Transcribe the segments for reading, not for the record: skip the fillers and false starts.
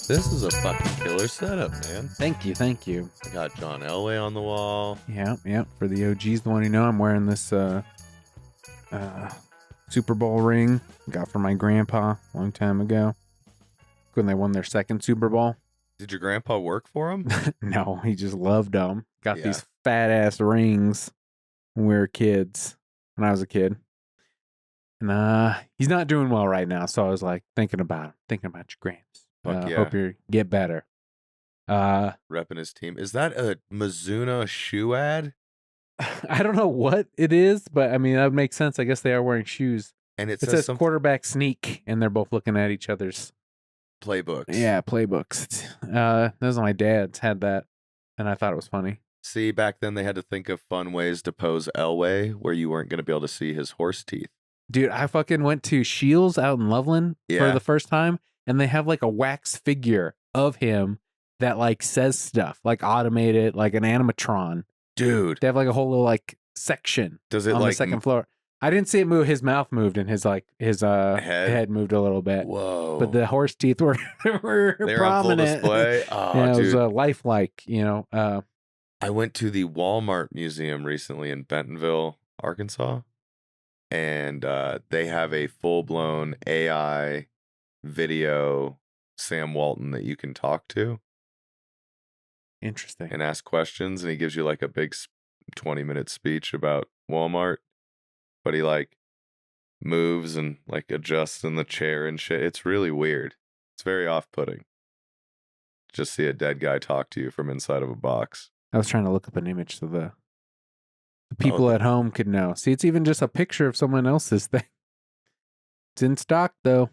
This is a fucking killer setup, man. Thank you, thank you. I got John Elway on the wall. Yeah. For the OGs, the one you know, I'm wearing this Super Bowl ring I got from my grandpa a long time ago when they won their second Super Bowl. Did your grandpa work for him? No, he just loved them. Got Yeah. these fat ass rings when we were kids, when I was a kid. And he's not doing well right now, so I was like thinking about your gramps. Fuck yeah. Hope you get better. Repping his team. Is that a Mizuno shoe ad? I don't know what it is, but I mean that would make sense. I guess they are wearing shoes. And it It says says quarterback sneak, and they're both looking at each other's playbooks. Yeah, playbooks. Those are my dad's had that, and I thought it was funny. See, back then they had to think of fun ways to pose Elway where you weren't going to be able to see his horse teeth. Dude, I fucking went to Shields out in Loveland for Yeah. the first time, and they have like a wax figure of him that like says stuff, like automated, like an animatron. Dude, They have like a whole little like section does it on like the second floor. I didn't see it move. His mouth moved, and his head moved a little bit. Whoa. But the horse teeth were They're prominent. on full display. Oh, Yeah, it was dude. lifelike, you know. I went to the Walmart Museum recently in Bentonville, Arkansas, and they have a full-blown AI video Sam Walton that you can talk to Interesting. and ask questions, and he gives you like a big 20-minute speech about Walmart, but he like moves and like adjusts in the chair and shit. It's really weird. It's very off-putting. Just see a dead guy talk to you from inside of a box. I was trying to look up an image so the people at home could know. See, it's even just a picture of someone else's thing. It's in stock though.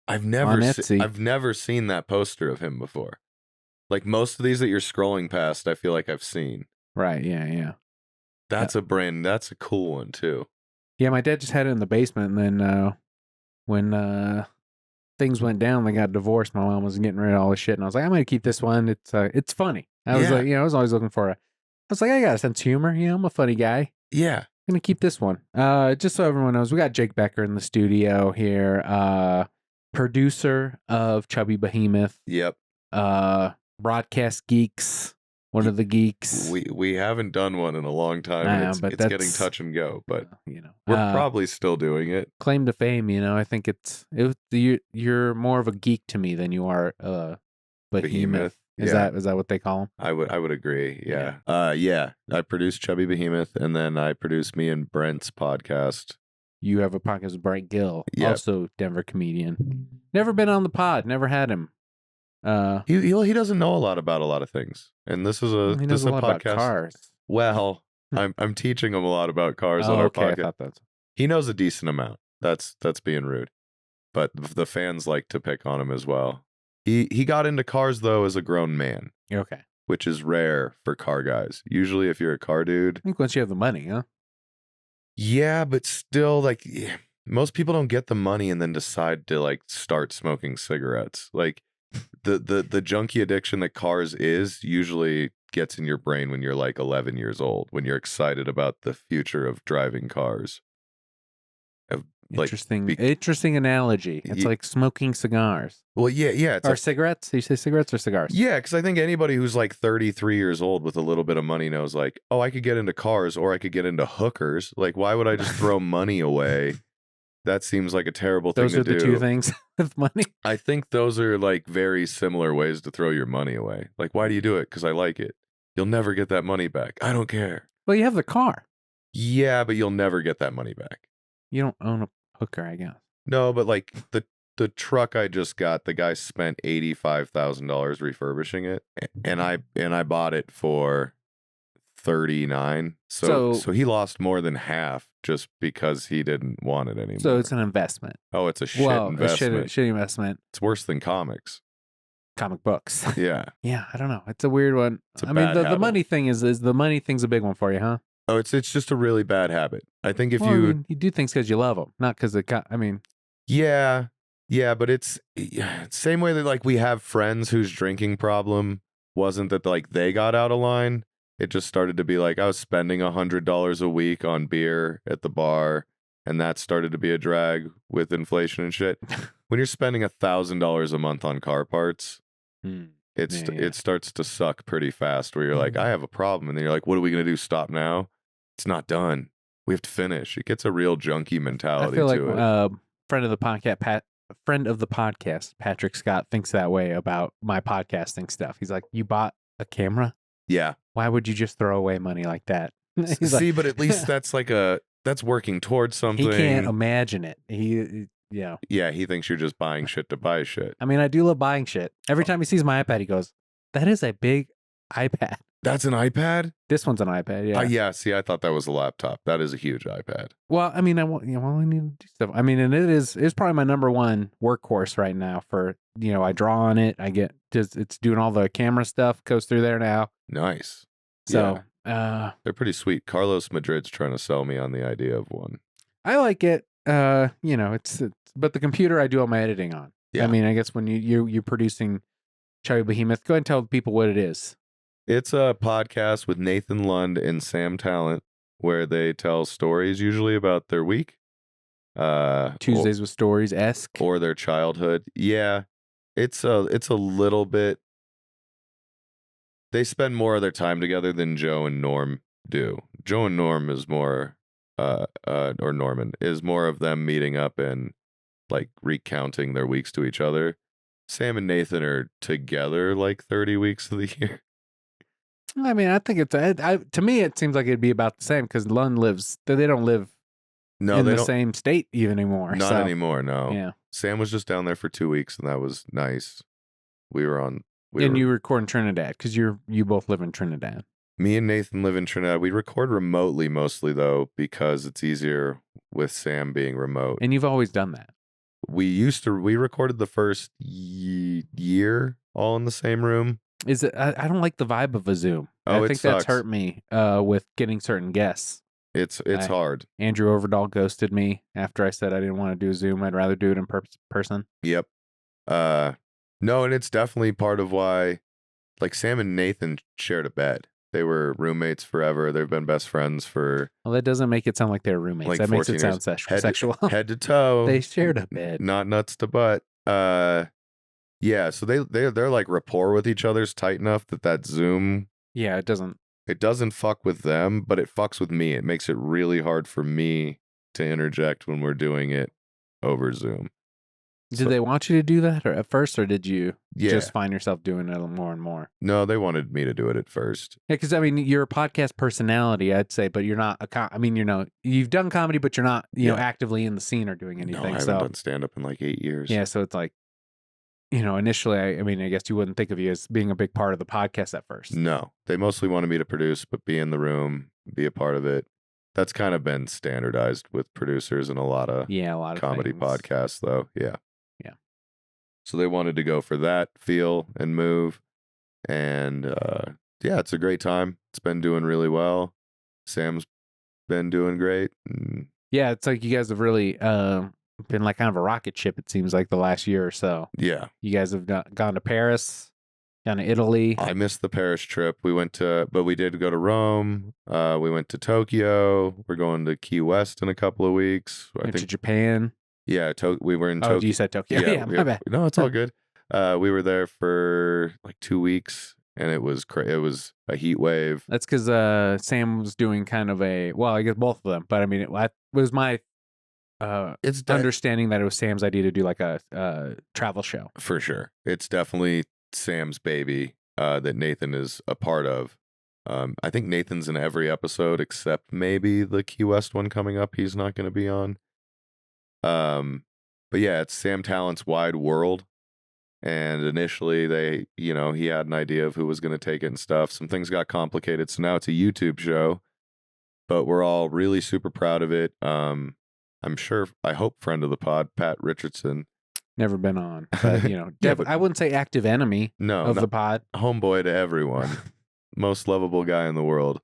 I've On never Etsy. I've never seen that poster of him before. Like most of these that you're scrolling past, I feel like I've seen. Right, yeah. That's that's a cool one too. Yeah, my dad just had it in the basement, and then when things went down, they got divorced. My mom was getting rid of all this shit, and I was like, I'm gonna keep this one. It's funny. I was Yeah. like, I was always looking for it. I was like, I got a sense of humor. I'm a funny guy. Yeah. I'm gonna keep this one. Just so everyone knows, we got Jake Becker in the studio here. Producer of Chubby Behemoth. Yep. Broadcast Geeks. One of the geeks. We haven't done one in a long time. And but it's getting that's- touch and go, but we're we're probably still doing it. claim to fame. I think you're more of a geek to me than you are a behemoth. Is Yeah. that what they call them? I would agree. Yeah. Yeah. I produce Chubby Behemoth, and then I produce me and Brent's podcast. You have a podcast with Bright Gill, Yep. also Denver comedian. Never been on the pod. Never had him. He doesn't know a lot about a lot of things, and this is He knows a lot podcast. about cars. Well, I'm teaching him a lot about cars on our okay. I podcast. thought that's He knows a decent amount. That's being rude, but the fans like to pick on him as well. He got into cars though as a grown man, okay. which is rare for car guys. Usually, if you're a car dude, I think once you have the money, huh? yeah, but still, like most people don't get the money and then decide to like start smoking cigarettes. Like the junkie addiction that cars is usually gets in your brain when you're like 11 years old, when you're excited about the future of driving cars. Like, Interesting analogy. It's like smoking cigars. Well, yeah. Or cigarettes? Do you say cigarettes or cigars? Yeah, because I think anybody who's like 33 years old with a little bit of money knows like, oh, I could get into cars or I could get into hookers. Like, why would I just throw money away? That seems like a terrible thing to do. Those are the two things with money. I think those are like very similar ways to throw your money away. Like, why do you do it? Because I like it. You'll never get that money back. I don't care. Well, you have the car. Yeah, but you'll never get that money back. You don't own a hooker, I guess. No, but like the truck I just got, the guy spent $85,000 refurbishing it, and I bought it for $39,000. So he lost more than half just because he didn't want it anymore. So it's an investment. Oh, it's a shit investment. A shit investment. It's worse than comics. Comic books. Yeah. Yeah, I don't know. It's a weird one. It's a I mean, bad the habit. money thing is the money thing's a big one for you, huh? Oh, it's just a really bad habit. I think if Well, I mean, you do things because you love them, not because Yeah, but it's same way that like we have friends whose drinking problem wasn't that like they got out of line. It just started to be like I was spending $100 a week on beer at the bar, and that started to be a drag with inflation and shit. When you're spending $1,000 a month on car parts, It starts to suck pretty fast where you're like, I have a problem. And then you're like, what are we going to do? Stop now? It's not done. We have to finish. It gets a real junkie I mentality feel like to it. friend of the podcast, Patrick Scott, thinks that way about my podcasting stuff. He's like, you bought a camera? Yeah. Why would you just throw away money like that? He's See, like, but at least that's that's working towards something. he can't imagine it. Yeah, he thinks you're just buying shit to buy shit. I mean, I do love buying shit. Every time he sees my iPad, he goes, that is a big iPad. That's an iPad? This one's an iPad, yeah. Yeah, see, I thought that was a laptop. That is a huge iPad. Well, I mean, I need to do stuff. I mean, and it's probably my number one workhorse right now for, I draw on it. It's doing all the camera stuff, goes through there now. Nice. So, they're pretty sweet. Carlos Madrid's trying to sell me on the idea of one. I like it. But the computer I do all my editing on. Yeah. I mean, I guess when you're producing Chubby Behemoth, go ahead and tell the people what it is. It's a podcast with Nathan Lund and Sam Talent where they tell stories usually about their week. Tuesdays with Stories-esque. Or their childhood. Yeah. It's a little bit. They spend more of their time together than Joe and Norm do. Joe and Norm is more or Norman is more of them meeting up and like recounting their weeks to each other. Sam and Nathan are together like 30 weeks of the year. I mean, I think to me, it seems like it'd be about the same because Lund they don't live in the same state even anymore. Not anymore, no. Yeah. Sam was just down there for 2 weeks and that was nice. You record in Trinidad because you both live in Trinidad. Me and Nathan live in Trinidad. We record remotely mostly though because it's easier with Sam being remote. And you've always done that. We recorded the first year all in the same room. I don't like the vibe of a Zoom. I think that's hurt me with getting certain guests. It's hard. Andrew Overdahl ghosted me after I said I didn't want to do a Zoom. I'd rather do it in person. Yep. No, and it's definitely part of why, like Sam and Nathan shared a bed. They were roommates forever. They've been best friends for. Well, that doesn't make it sound like they're roommates. Like that makes it sound years. sexual. Head to toe. They shared a bed. Not nuts to butt. Yeah. So they're like rapport with each other's tight enough that Zoom. Yeah, it doesn't. It doesn't fuck with them, but it fucks with me. It makes it really hard for me to interject when we're doing it over Zoom. Did they want you to do that at first, or did you just find yourself doing it more and more? No, they wanted me to do it at first. Yeah, because I mean, you're a podcast personality, I'd say, but you're not you've done comedy, but you're not, actively in the scene or doing anything. No, I haven't done stand up in like 8 years. Yeah, so it's like, initially, I guess you wouldn't think of you as being a big part of the podcast at first. No, they mostly wanted me to produce, but be in the room, be a part of it. That's kind of been standardized with producers in a lot of comedy podcasts, though. Yeah. So they wanted to go for that feel and move. And it's a great time. It's been doing really well. Sam's been doing great. Yeah, it's like you guys have really been like kind of a rocket ship, it seems like, the last year or so. Yeah. You guys have gone to Paris, gone to Italy. I missed the Paris trip. But we did go to Rome. We went to Tokyo. We're going to Key West in a couple of weeks. Went to Japan. Yeah, we were in Tokyo. Oh, you said Tokyo. Yeah, my bad. No, it's all good. We were there for like 2 weeks, and it was it was a heat wave. That's because Sam was doing kind of I guess both of them, but I mean, it was my understanding that it was Sam's idea to do like a travel show. For sure. It's definitely Sam's baby that Nathan is a part of. I think Nathan's in every episode except maybe the Key West one coming up. He's not going to be on. But yeah, it's Sam Talent's Wide World. And initially he had an idea of who was going to take it and stuff. Some things got complicated. So now it's a YouTube show, but we're all really super proud of it. I hope friend of the pod, Pat Richardson. Never been on, but I wouldn't say active enemy of the pod. Homeboy to everyone. Most lovable guy in the world.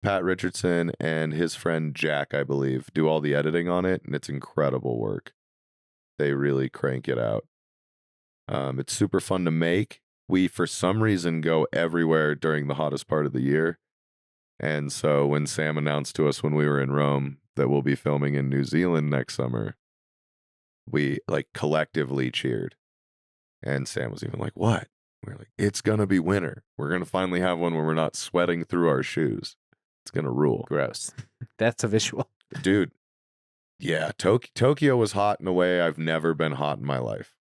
Pat Richardson and his friend Jack, I believe, do all the editing on it, and it's incredible work. They really crank it out. It's super fun to make. We, for some reason, go everywhere during the hottest part of the year. And so when Sam announced to us when we were in Rome that we'll be filming in New Zealand next summer, we collectively cheered. And Sam was even like, what? We're like, it's gonna be winter. We're gonna finally have one where we're not sweating through our shoes. It's gonna rule. Gross. That's a visual. Dude, yeah, Tokyo was hot in a way I've never been hot in my life.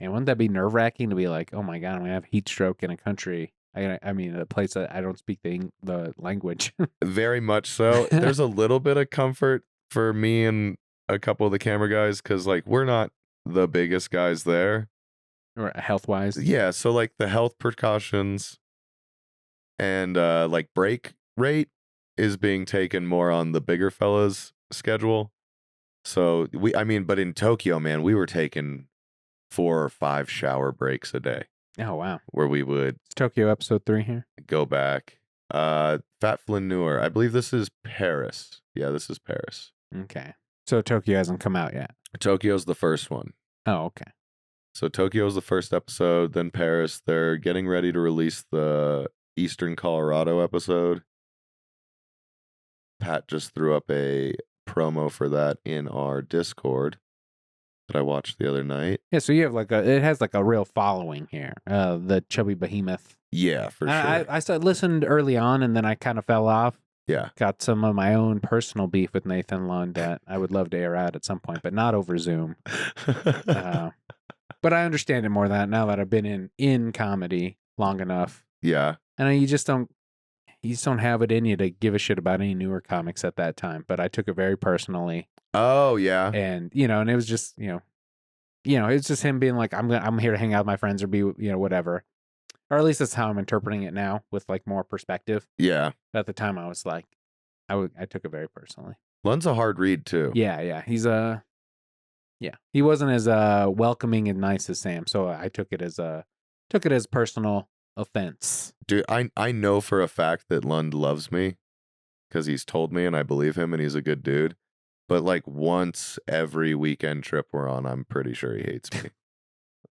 And wouldn't that be nerve-wracking to be like, oh my God, I'm going to have heat stroke in a country. I mean, a place that I don't speak the language. Very much so. There's a little bit of comfort for me and a couple of the camera guys because, like, we're not the biggest guys there. Or health-wise. Yeah, so, like, the health precautions and, like, break rate is being taken more on the bigger fellas' schedule. So, but in Tokyo, man, we were taking 4 or 5 shower breaks a day. Oh, wow. Where we would... It's Tokyo episode 3 here. Go back. Fat Flaneur. I believe this is Paris. Yeah, this is Paris. Okay. So Tokyo hasn't come out yet. Tokyo's the first one. Oh, okay. So Tokyo's the first episode, then Paris. They're getting ready to release the Eastern Colorado episode. Pat just threw up a promo for that in our Discord that I watched the other night. Yeah, so you have it has like a real following here. The Chubby Behemoth. Yeah, for sure. I listened early on and then I kind of fell off. Yeah. Got some of my own personal beef with Nathan Lund that I would love to air out at some point, but not over Zoom. But I understand it more than now that I've been in comedy long enough. Yeah. And you just don't have it in you to give a shit about any newer comics at that time. But I took it very personally. Oh, yeah. And, and it was just, it's just him being like, I'm here to hang out with my friends or be, whatever. Or at least that's how I'm interpreting it now with like more perspective. Yeah. But at the time I was like, I took it very personally. Lund's a hard read too. Yeah. He's he wasn't as welcoming and nice as Sam. So I took it as personal offense. Dude, I know for a fact that Lund loves me because he's told me and I believe him and he's a good dude. But like once every weekend trip we're on, I'm pretty sure he hates me.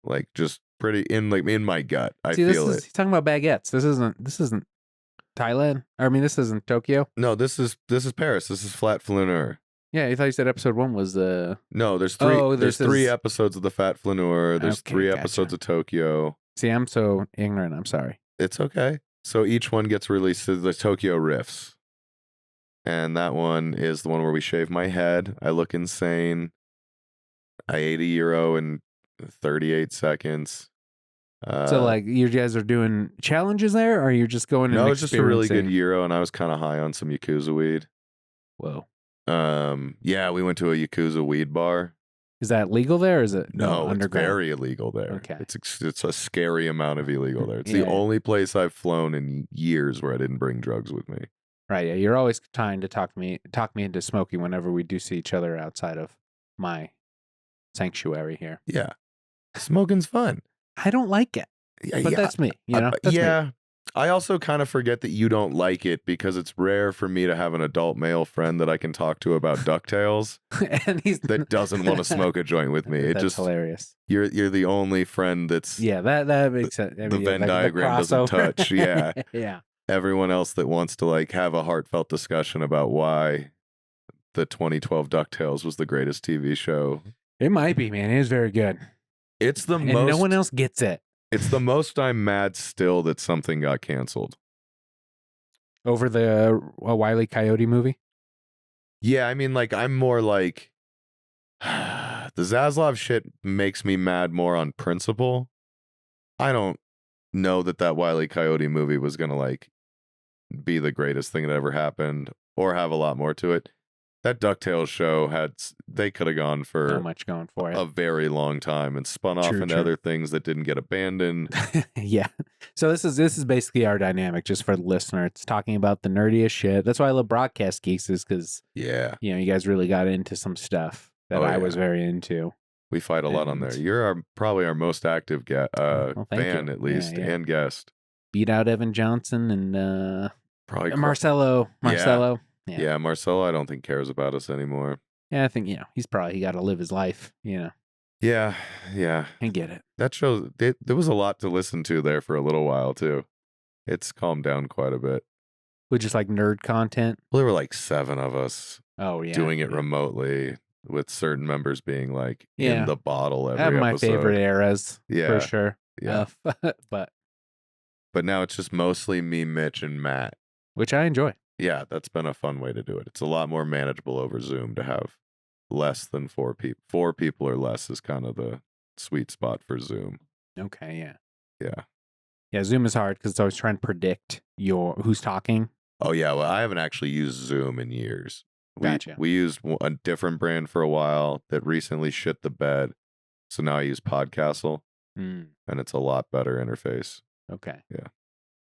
Like just pretty in my gut. I feel it. He's talking about baguettes. This isn't Thailand. I mean, this isn't Tokyo. No, this is Paris. This is Flat Flaneur. Yeah, I thought you said episode 1 was No, there's 3 there's 3 episodes of the Fat Flaneur. There's 3 episodes of Tokyo. See, I'm so ignorant. I'm sorry. It's okay. So each one gets released as the Tokyo Riffs. And that one is the one where we shave my head. I look insane. I ate €1 in 38 seconds. So like you guys are doing challenges there, or you're just going? No, it's just a really good €1, and I was kind of high on some Yakuza weed. Whoa. Yeah, we went to a Yakuza weed bar. Is that legal there? Or is it no? It's very illegal there. Okay. It's a scary amount of illegal there. It's the only place I've flown in years where I didn't bring drugs with me. Right. Yeah. You're always trying to talk me into smoking whenever we do see each other outside of my sanctuary here. Yeah. Smoking's fun. I don't like it. But that's me. That's me. I also kind of forget that you don't like it because it's rare for me to have an adult male friend that I can talk to about DuckTales and that doesn't want to smoke a joint with me. That's hilarious. You're the only friend that's that makes sense. I mean, the Venn diagram doesn't touch. Yeah. Yeah. Everyone else that wants to like have a heartfelt discussion about why the 2012 DuckTales was the greatest TV show. It might be, man. It is very good. It's the and most. No one else gets it. It's the most I'm mad still that something got canceled. Over the Wile E. Coyote movie? Yeah, I mean, like, I'm more like... the Zaslav shit makes me mad more on principle. I don't know that Wile E. Coyote movie was going to, like, be the greatest thing that ever happened or have a lot more to it. That DuckTales show they could have gone for so much going for it. A very long time and spun off into other things that didn't get abandoned. Yeah. So this is basically our dynamic, just for the listener. It's talking about the nerdiest shit. That's why I love Broadcast Geeks, is because you guys really got into some stuff that I was very into. We fight a lot on there. You're probably our most active fan, at least, and guest. Beat out Evan Johnson and probably Marcelo. Yeah, Marcelo, I don't think cares about us anymore. Yeah, I think, he got to live his life, Yeah. And get it. That show, there was a lot to listen to there for a little while, too. It's calmed down quite a bit. With just like nerd content? Well, there were like 7 of us doing it remotely, with certain members being like in the bottle every episode. My favorite eras, for sure. Yeah. But But now it's just mostly me, Mitch, and Matt. Which I enjoy. Yeah, that's been a fun way to do it. It's a lot more manageable over Zoom to have less than 4 people. 4 people or less is kind of the sweet spot for Zoom. Okay, yeah. Yeah. Yeah, Zoom is hard because it's always trying to predict who's talking. Oh, yeah. Well, I haven't actually used Zoom in years. Gotcha. We used a different brand for a while that recently shit the bed. So now I use Podcastle, and it's a lot better interface. Okay. Yeah.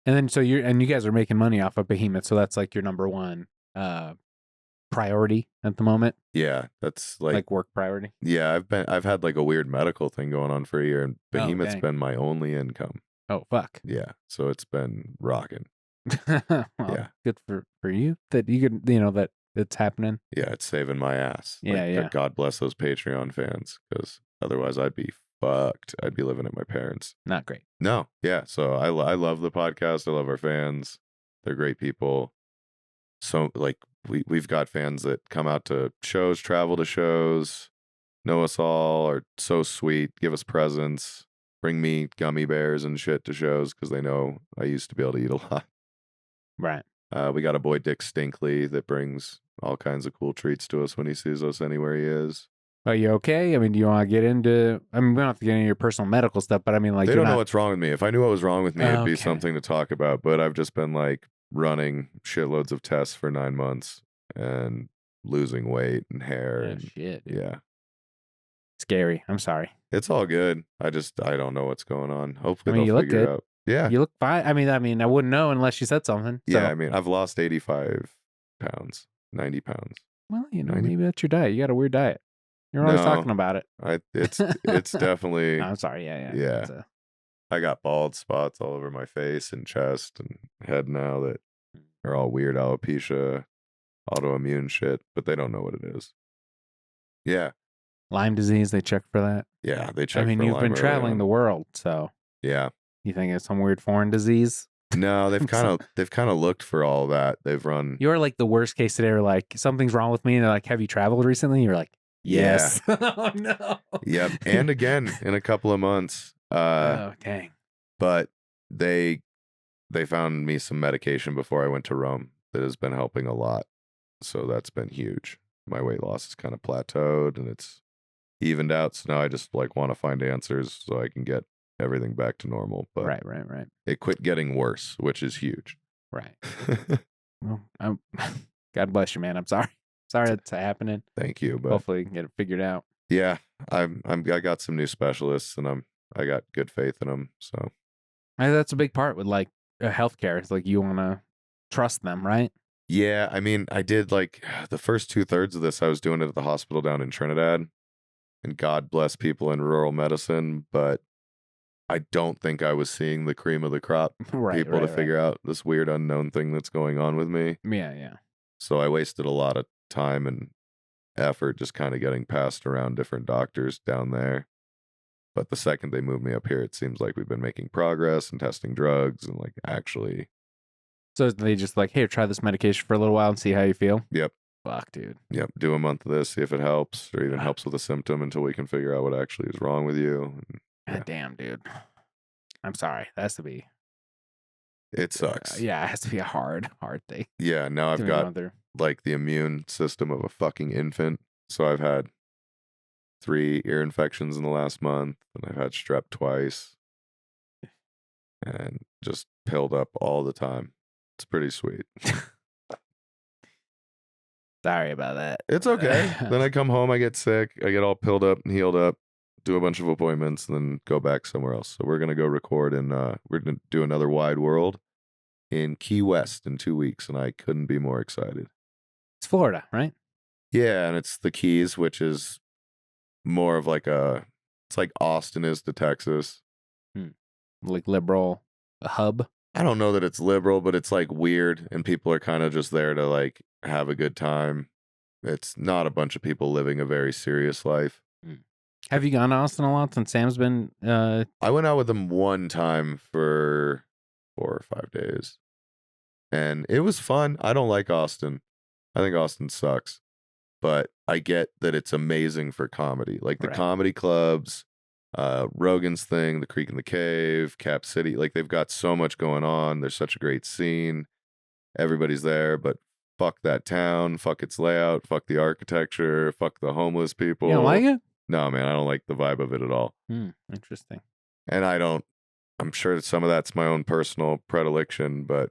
And then so you guys are making money off of Behemoth, so that's like your number one priority at the moment. Yeah, that's like work priority. Yeah, I've had like a weird medical thing going on for a year, and Behemoth's been my only income. Oh fuck. Yeah, so it's been rocking. Well, yeah, good for you that you could that it's happening. Yeah, it's saving my ass. Yeah, yeah. God bless those Patreon fans, because otherwise I'd be fucked. I'd be living at my parents'. Not great. No, yeah. So I love the podcast. I love our fans. They're great people. So like we've got fans that come out to shows, travel to shows, know us all, are so sweet, give us presents, bring me gummy bears and shit to shows because they know I used to be able to eat a lot. Right. We got a boy Dick Stinkley that brings all kinds of cool treats to us when he sees us anywhere he is. Are you okay? I mean, do you want to get into? I mean, we don't have to get into your personal medical stuff, but I mean, like they don't know what's wrong with me. If I knew what was wrong with me, it'd be Okay. something to talk about. But I've just been like running shitloads of tests for 9 months and losing weight and hair. Oh, and shit, dude. yeah, Scary. I'm sorry. it's all good. I don't know what's going on. Hopefully, I mean, you they'll look figure it good. out. Yeah, You look fine. I mean, I wouldn't know unless you said something. So. yeah. I mean, I've lost 85 pounds, 90 pounds. Well, 90. maybe that's your diet. You got a weird diet. You're always talking about it. It's definitely. I'm sorry. Yeah. Yeah. I got bald spots all over my face and chest and head now that are all weird alopecia, autoimmune shit, but they don't know what it is. Yeah. Lyme disease, they check for that. Yeah, they check. I mean, for you've Lyme been early traveling on. the world, so Yeah. you think it's some weird foreign disease? No, they've kind of looked for all that. They've run. You're like the worst case scenario. Like something's wrong with me, and they're like, "Have you traveled recently?" You're like, "Yes." Yeah. Oh no. Yep. And again in a couple of months. Oh dang. But they found me some medication before I went to Rome that has been helping a lot. So that's been huge. My weight loss is kind of plateaued and it's evened out. So now I just like want to find answers so I can get everything back to normal. But Right. it quit getting worse, which is huge. Right. Well, God bless you, man. I'm sorry. Sorry it's happening. Thank you. But hopefully you can get it figured out. Yeah, I got some new specialists and I got good faith in them. So that's a big part with like healthcare. It's like you want to trust them, right? Yeah, I mean, I did like the first 2/3 of this. I was doing it at the hospital down in Trinidad, and God bless people in rural medicine, but I don't think I was seeing the cream of the crop people to figure out this weird unknown thing that's going on with me. Yeah. So I wasted a lot of time and effort just kind of getting passed around different doctors down there. But the second they moved me up here, it seems like we've been making progress and testing drugs and like actually. So they just like, hey, try this medication for a little while and see how you feel? Yep. Fuck, dude. Yep. Do a month of this, see if it helps or even helps with a symptom until we can figure out what actually is wrong with you. And, God damn, dude. I'm sorry. That has to be. It sucks. Yeah, it has to be a hard thing. Yeah, now I've got like the immune system of a fucking infant. So I've had 3 ear infections in the last month, and I've had strep twice, and just pilled up all the time. It's pretty sweet. Sorry about that. It's okay. Then I come home, I get sick, I get all pilled up and healed up, do a bunch of appointments, and then go back somewhere else. So we're gonna go record and we're gonna do another Wide World in Key West in 2 weeks, and I couldn't be more excited. It's Florida, right? Yeah, and it's the Keys, which is more of like it's like Austin is to Texas. Like liberal hub. I don't know that it's liberal, but it's like weird, and people are kind of just there to like have a good time. It's not a bunch of people living a very serious life. Have you gone to Austin a lot since Sam's been? I went out with him one time for 4 or 5 days, and it was fun. I don't like Austin. I think Austin sucks, but I get that it's amazing for comedy. Like the comedy clubs Rogan's thing, the Creek in the Cave, Cap City. Like, they've got so much going on. There's such a great scene. Everybody's there, but fuck that town, fuck its layout, fuck the architecture, fuck the homeless people. You don't like it? No, man, I don't like the vibe of it at all. Interesting. And I'm sure that some of that's my own personal predilection, but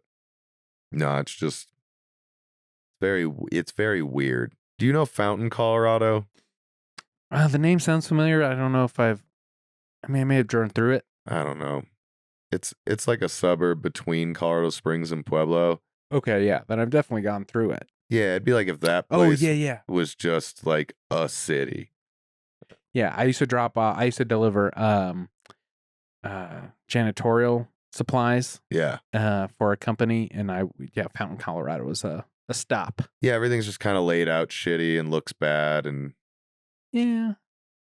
no, it's just it's very weird. Do you know Fountain, Colorado? The name sounds familiar. I don't know if I may have driven through it. I don't know. It's like a suburb between Colorado Springs and Pueblo. Okay, yeah, then I've definitely gone through it. Yeah, it'd be like if that place was just like a city. Yeah, I used to deliver janitorial supplies. Yeah. For a company, and Fountain, Colorado was a stop. Yeah, everything's just kind of laid out shitty and looks bad, and yeah, I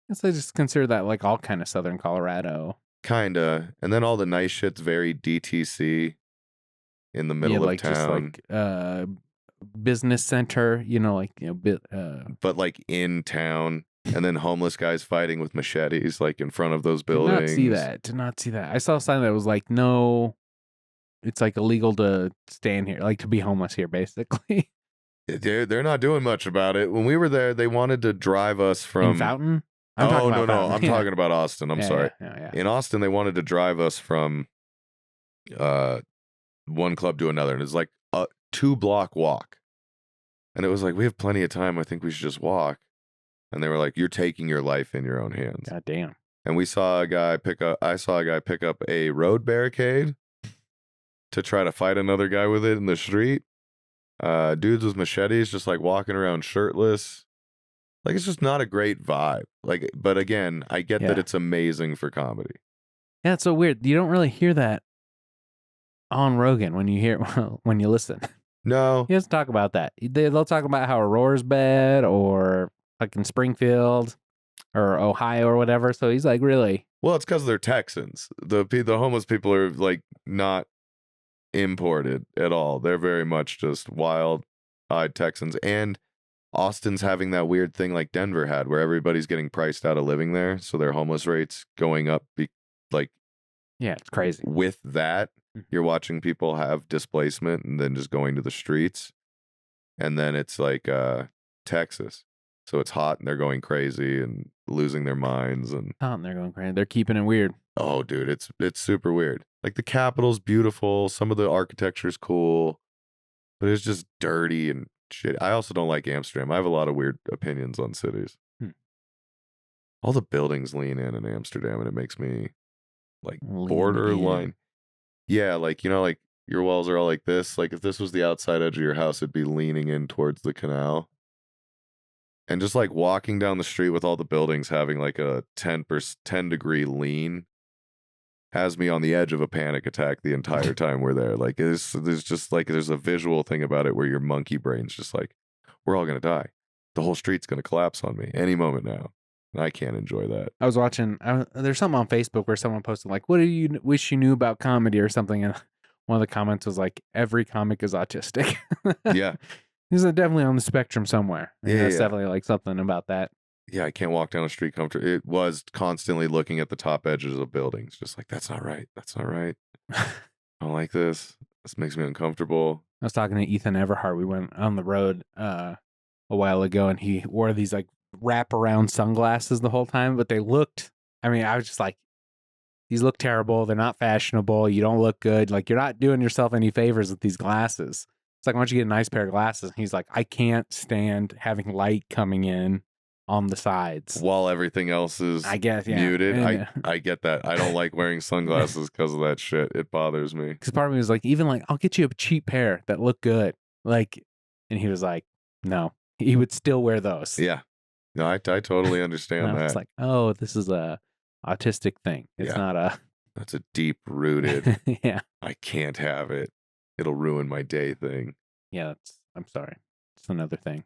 guess I just consider that like all kind of Southern Colorado. Kinda, and then all the nice shit's very DTC in the middle of town. Just like business center, but like in town, and then homeless guys fighting with machetes like in front of those buildings. Did not see that. I saw a sign that was like, no, it's like illegal to stand here, like to be homeless here, basically. They're not doing much about it. When we were there, they wanted to drive us from in Fountain. I'm talking about Austin. I'm sorry. Yeah. In Austin, they wanted to drive us from one club to another, and it's like a 2-block walk. And it was like, we have plenty of time. I think we should just walk. And they were like, you're taking your life in your own hands. God damn. And I saw a guy pick up a road barricade to try to fight another guy with it in the street. Dudes with machetes just like walking around shirtless. Like, it's just not a great vibe. Like, but again, I get that it's amazing for comedy. Yeah, it's so weird. You don't really hear that on Rogan when you listen. No. He doesn't talk about that. They'll talk about how Aurora's bad or fucking Springfield or Ohio or whatever. So he's like, really? Well, it's because they're Texans. The homeless people are like not imported at all. They're very much just wild-eyed Texans. And Austin's having that weird thing like Denver had, where everybody's getting priced out of living there, so their homeless rates going up. It's crazy. With that, you're watching people have displacement and then just going to the streets, and then it's like Texas, so it's hot and they're going crazy and losing their minds and they're going crazy. They're keeping it weird. Oh, dude, it's super weird. Like, the Capitol's beautiful, some of the architecture's cool, but it's just dirty and shit. I also don't like Amsterdam. I have a lot of weird opinions on cities. All the buildings lean in Amsterdam, and it makes me like borderline. Yeah, like, like your walls are all like this. Like, if this was the outside edge of your house, it'd be leaning in towards the canal. And just like walking down the street with all the buildings having like a 10 degree lean has me on the edge of a panic attack the entire time we're there. Like, there's just like, there's a visual thing about it where your monkey brain's just like, we're all going to die. The whole street's going to collapse on me any moment now. And I can't enjoy that. I was watching, there's something on Facebook where someone posted like, what do you wish you knew about comedy or something? And one of the comments was like, every comic is autistic. Yeah. He's definitely on the spectrum somewhere. And that's definitely like something about that. Yeah, I can't walk down the street comfortably. It was constantly looking at the top edges of buildings, just like, that's not right. That's not right. I don't like this. This makes me uncomfortable. I was talking to Ethan Everhart. We went on the road a while ago, and he wore these like wraparound sunglasses the whole time, but they looked, I was just like, these look terrible. They're not fashionable. You don't look good. Like, you're not doing yourself any favors with these glasses. It's like, why don't you get a nice pair of glasses? And he's like, I can't stand having light coming in on the sides while everything else is muted. I get that. I don't like wearing sunglasses because of that shit. It bothers me. Because part of me was like, even like, I'll get you a cheap pair that look good. Like, and he was like, no, he would still wear those. Yeah. No, I totally understand that. It's like, oh, this is a autistic thing. It's not a. That's a deep rooted. Yeah. I can't have it. It'll ruin my day thing. Yeah, I'm sorry. It's another thing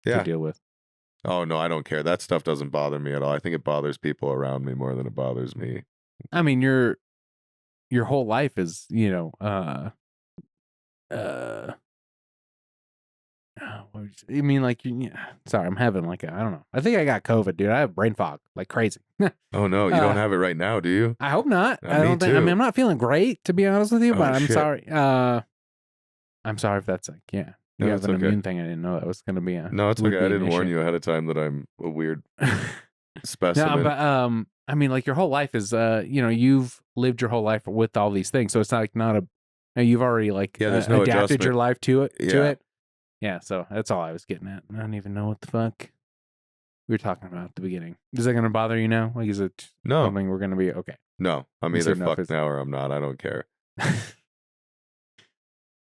to deal with. Oh, no, I don't care. That stuff doesn't bother me at all. I think it bothers people around me more than it bothers me. I mean, your whole life is, what I mean, like, sorry, I'm having like I don't know. I think I got COVID, dude. I have brain fog like crazy. Oh no, you don't have it right now, do you? I hope not. I Me don't think. I mean, too. I'm not feeling great, to be honest with you, but Oh, I'm shit. sorry. I'm sorry if that's like, you No, have it's an okay. immune thing. I didn't know that was going to be a. No, it's would okay. I be an didn't warn issue. you ahead of time that I'm a weird No, specimen. but I mean, like your whole life is, you've lived your whole life with all these things, so it's like not a. You've already like there's no adapted your adjustment. life to it. Yeah. To it. Yeah. So that's all I was getting at. I don't even know what the fuck we were talking about at the beginning. Is that going to bother you now? Like, is it something we're going to be okay? No, I'm You either said no, fucked now or I'm not. I don't care.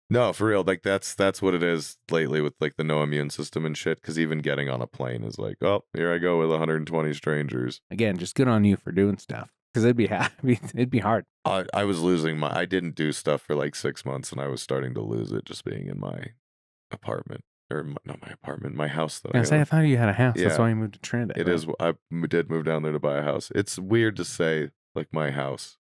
No, for real. Like that's what it is lately with like the no immune system and shit. Because even getting on a plane is like, oh, here I go with 120 strangers. Again, just good on you for doing stuff. Because it'd be hard. I was losing I didn't do stuff for like 6 months, and I was starting to lose it just being in my apartment. Or not my apartment, my house that I I thought you had a house. Yeah. That's why you moved to Trinidad. It is. I did move down there to buy a house. It's weird to say like my house.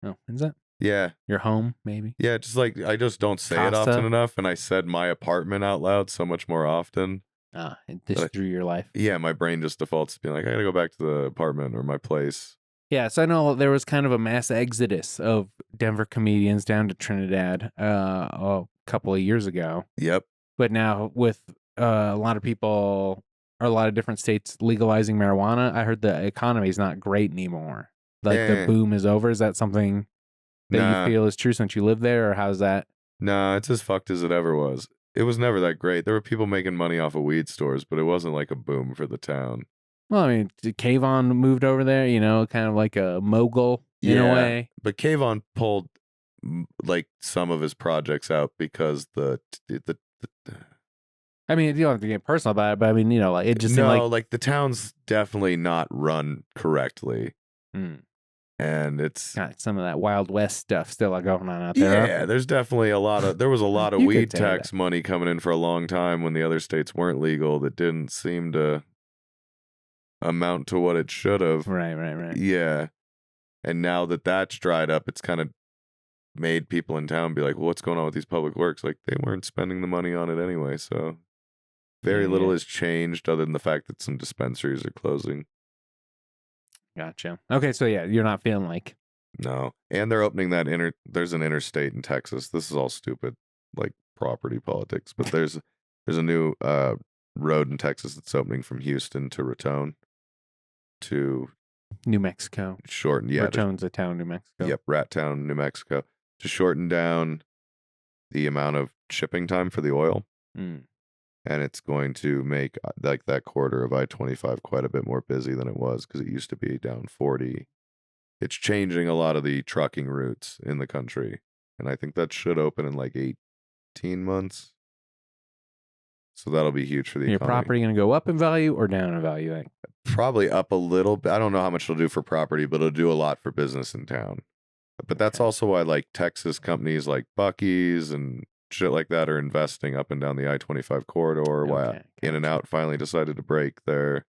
Oh, is that? Yeah. Your home, maybe? Yeah, just like I just don't say it often enough, and I said my apartment out loud so much more often. It just through your life. Yeah, my brain just defaults to being like, I gotta go back to the apartment or my place. Yeah, so I know there was kind of a mass exodus of Denver comedians down to Trinidad a couple of years ago. Yep. But now with a lot of people or a lot of different states legalizing marijuana, I heard the economy is not great anymore. Like the boom is over. Is that something that you feel is true since you live there, or how's that? Nah, it's as fucked as it ever was. It was never that great. There were people making money off of weed stores, but it wasn't like a boom for the town. Well, I mean, Kayvon moved over there, kind of like a mogul in a way. But Kayvon pulled like some of his projects out because the I mean, you don't have to get personal about it, but I mean, like it just seemed like the town's definitely not run correctly. And it's got some of that Wild West stuff still going on out there. Yeah, there's definitely there was a lot of weed tax money coming in for a long time when the other states weren't legal that didn't seem to amount to what it should have. Right. Yeah. And now that that's dried up, it's kind of made people in town be like, well, what's going on with these public works? Like, they weren't spending the money on it anyway, so very little has changed other than the fact that some dispensaries are closing. Gotcha. Okay, so yeah, you're not feeling like... No. And they're opening there's an interstate in Texas. This is all stupid, like property politics, but there's a new road in Texas that's opening from Houston to Raton to New Mexico. Shorten, yeah. Raton's a town, New Mexico. Yep, Rat Town, New Mexico. To shorten down the amount of shipping time for the oil. And it's going to make like that corridor of I-25 quite a bit more busy than it was, because it used to be down 40. It's changing a lot of the trucking routes in the country, and I think that should open in like 18 months. So that'll be huge for the Your economy. property going to go up in value or down in value? Like? Probably up a little bit. I don't know how much it'll do for property, but it'll do a lot for business in town. But that's also why like Texas companies like Buc-ee's and shit like that are investing up and down the I-25 corridor. Why In-N-Out finally decided to break their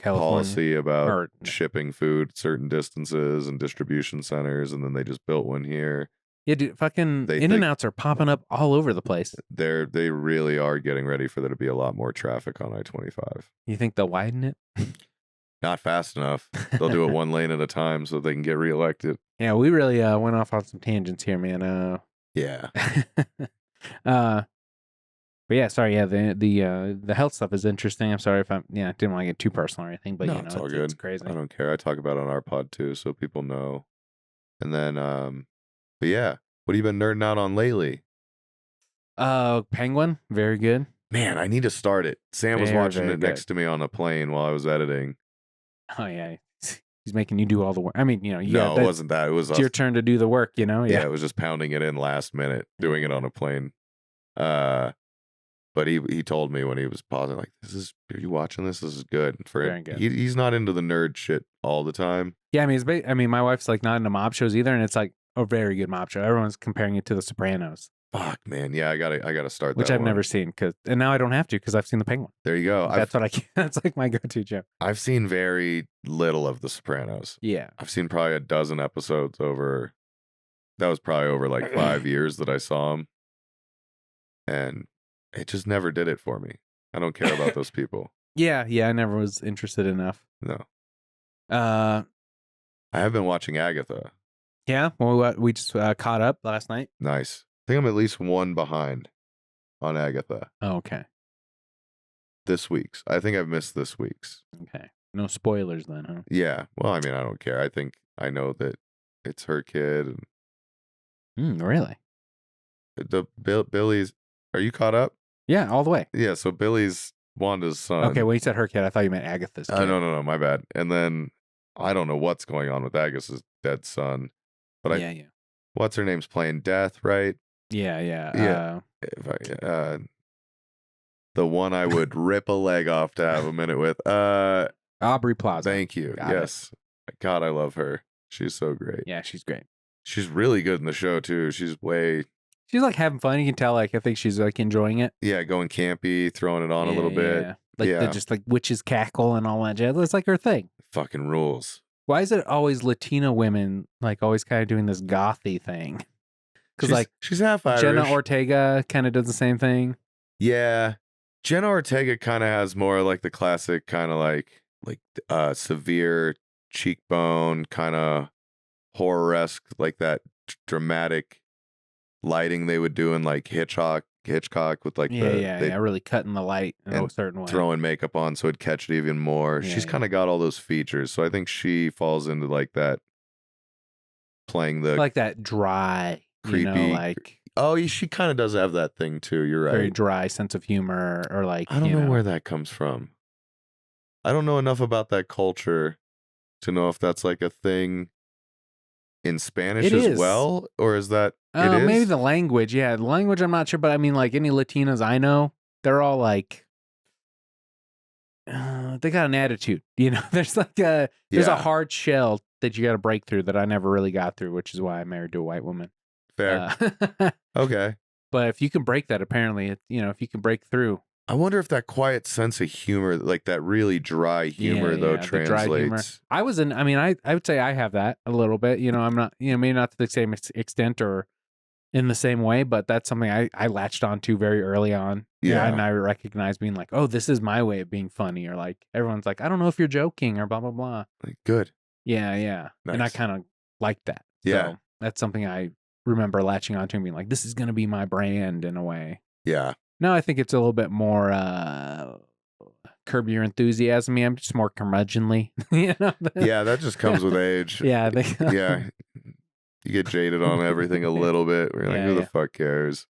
policy about shipping food certain distances and distribution centers, and then they just built one here. Yeah, dude, fucking In-N-Outs are popping up all over the place. They really are getting ready for there to be a lot more traffic on I-25. You think they'll widen it? Not fast enough. They'll do it one lane at a time so they can get reelected. Yeah, we really went off on some tangents here, man. Yeah. But yeah, sorry. Yeah, the health stuff is interesting. I'm sorry if I didn't want to get too personal or anything, but no, it's all good. It's crazy. I don't care. I talk about it on our pod too, so people know. And then, but yeah, what have you been nerding out on lately? Penguin, very good. Man, I need to start it. Sam was watching it next to me on a plane while I was editing. Oh yeah, he's making you do all the work. I mean, no, it wasn't that. It was your turn to do the work. Yeah, it was just pounding it in last minute, doing it on a plane. But he told me when he was pausing, like, are you watching this? This is good. Very good. He's not into the nerd shit all the time. Yeah, I mean, my wife's like not into mob shows either, and it's like a very good mob show. Everyone's comparing it to The Sopranos. Fuck, man. Yeah, I gotta start that. Which I've never seen, and now I don't have to because I've seen The Penguin. There you go. That's like my go-to joke. I've seen very little of The Sopranos. Yeah. I've seen probably a dozen episodes over. That was probably over like 5 years that I saw them. And it just never did it for me. I don't care about those people. Yeah, I never was interested enough. No. I have been watching Agatha. Yeah, well, we just caught up last night. Nice. I think I'm at least one behind on Agatha. Oh, okay. This week's. I think I've missed this week's. Okay. No spoilers then, huh? Yeah. Well, I mean, I don't care. I think I know that it's her kid. Really? Billy's. Are you caught up? Yeah, all the way. Yeah. So Billy's Wanda's son. Okay, when you said her kid, I thought you meant Agatha's kid. No, my bad. And then I don't know what's going on with Agatha's dead son. But yeah. What's her name's playing Death, right? Yeah. The one I would rip a leg off to have a minute with. Aubrey Plaza. Thank you. Yes. God, I love her. She's so great. Yeah, she's great. She's really good in the show too. She's like having fun. You can tell. Like I think she's like enjoying it. Yeah, going campy, throwing it on a little bit. Like just like witches cackle and all that jazz. It's like her thing. Fucking rules. Why is it always Latina women like always kind of doing this gothy thing? Because like she's half Irish. Jenna Ortega kind of does the same thing. Yeah, Jenna Ortega kind of has more like the classic kind of like severe cheekbone, kind of horror-esque, like that dramatic lighting they would do in like Hitchcock with like really cutting the light in a certain way, throwing makeup on so it'd catch it even more. She's kind of got all those features, so I think she falls into like that, playing the like that dry, creepy. She kind of does have that thing too. You're right, very dry sense of humor, or like I don't know where that comes from. I don't know enough about that culture to know if that's like a thing in Spanish as well, or is that maybe the language? Yeah, the language I'm not sure, but I mean, like any Latinas I know, they're all like, they got an attitude. There's like a hard shell that you got to break through that I never really got through, which is why I'm married to a white woman. Fair. Okay. But if you can break that, apparently, if you can break through. I wonder if that quiet sense of humor, like that really dry humor, translates. I would say I have that a little bit. I'm not, maybe not to the same extent or in the same way, but that's something I latched onto very early on. Yeah. And I recognize being like, oh, this is my way of being funny, or like everyone's like, I don't know if you're joking or blah, blah, blah. Like, good. Yeah. Nice. And I kind of like that. Yeah. So that's something I remember latching onto and being like, this is going to be my brand in a way. Yeah. No, I think it's a little bit more Curb Your Enthusiasm. I'm just more curmudgeonly. Yeah, that just comes with age. Yeah. Yeah. You get jaded on everything a little bit. We're like, who the fuck cares?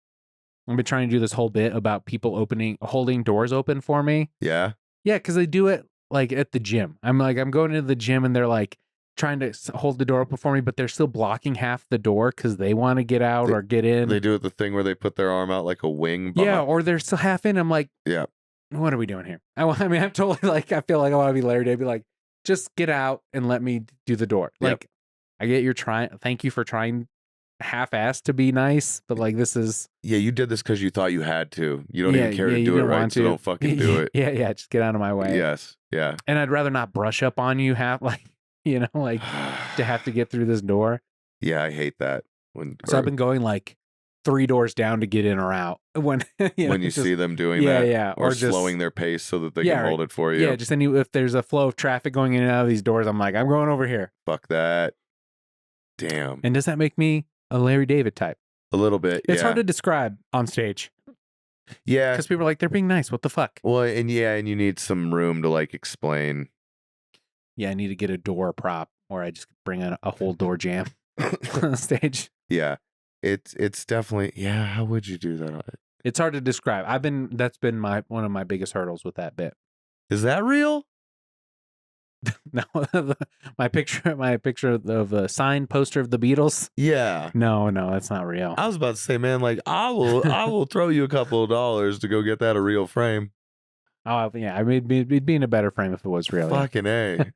I've been trying to do this whole bit about people holding doors open for me. Yeah. Yeah, because they do it like at the gym. I'm going into the gym and they're like trying to hold the door open for me, but they're still blocking half the door because they want to get out or get in. They do it the thing where they put their arm out like a wing. Yeah, or they're still half in. I'm like, yeah, what are we doing here? I'm totally like, I feel like I want to be Larry David. Like, just get out and let me do the door. Like, I get you're trying. Thank you for trying half-assed to be nice, but like this is. Yeah, you did this because you thought you had to. You don't even care to do it right, so don't fucking do it. Yeah, just get out of my way. Yes, yeah. And I'd rather not brush up on you like to have to get through this door. Yeah, I hate that. I've been going like 3 doors down to get in or out when you see them doing that. Yeah, or slowing their pace so that they can hold it for you. Yeah, just if there's a flow of traffic going in and out of these doors, I'm like, I'm going over here. Fuck that. Damn. And does that make me a Larry David type? A little bit. It's hard to describe on stage. Yeah, because people are like, they're being nice. What the fuck? Well, and you need some room to like explain. Yeah, I need to get a door prop, or I just bring a whole door jam on stage. Yeah, it's definitely. Yeah, how would you do that? It's hard to describe. That's been one of my biggest hurdles with that bit. Is that real? No, my picture of a signed poster of the Beatles. Yeah. No, that's not real. I was about to say, man, like I will throw you a couple of dollars to go get that a real frame. Oh yeah, I mean, it'd be in a better frame if it was real. Fucking A.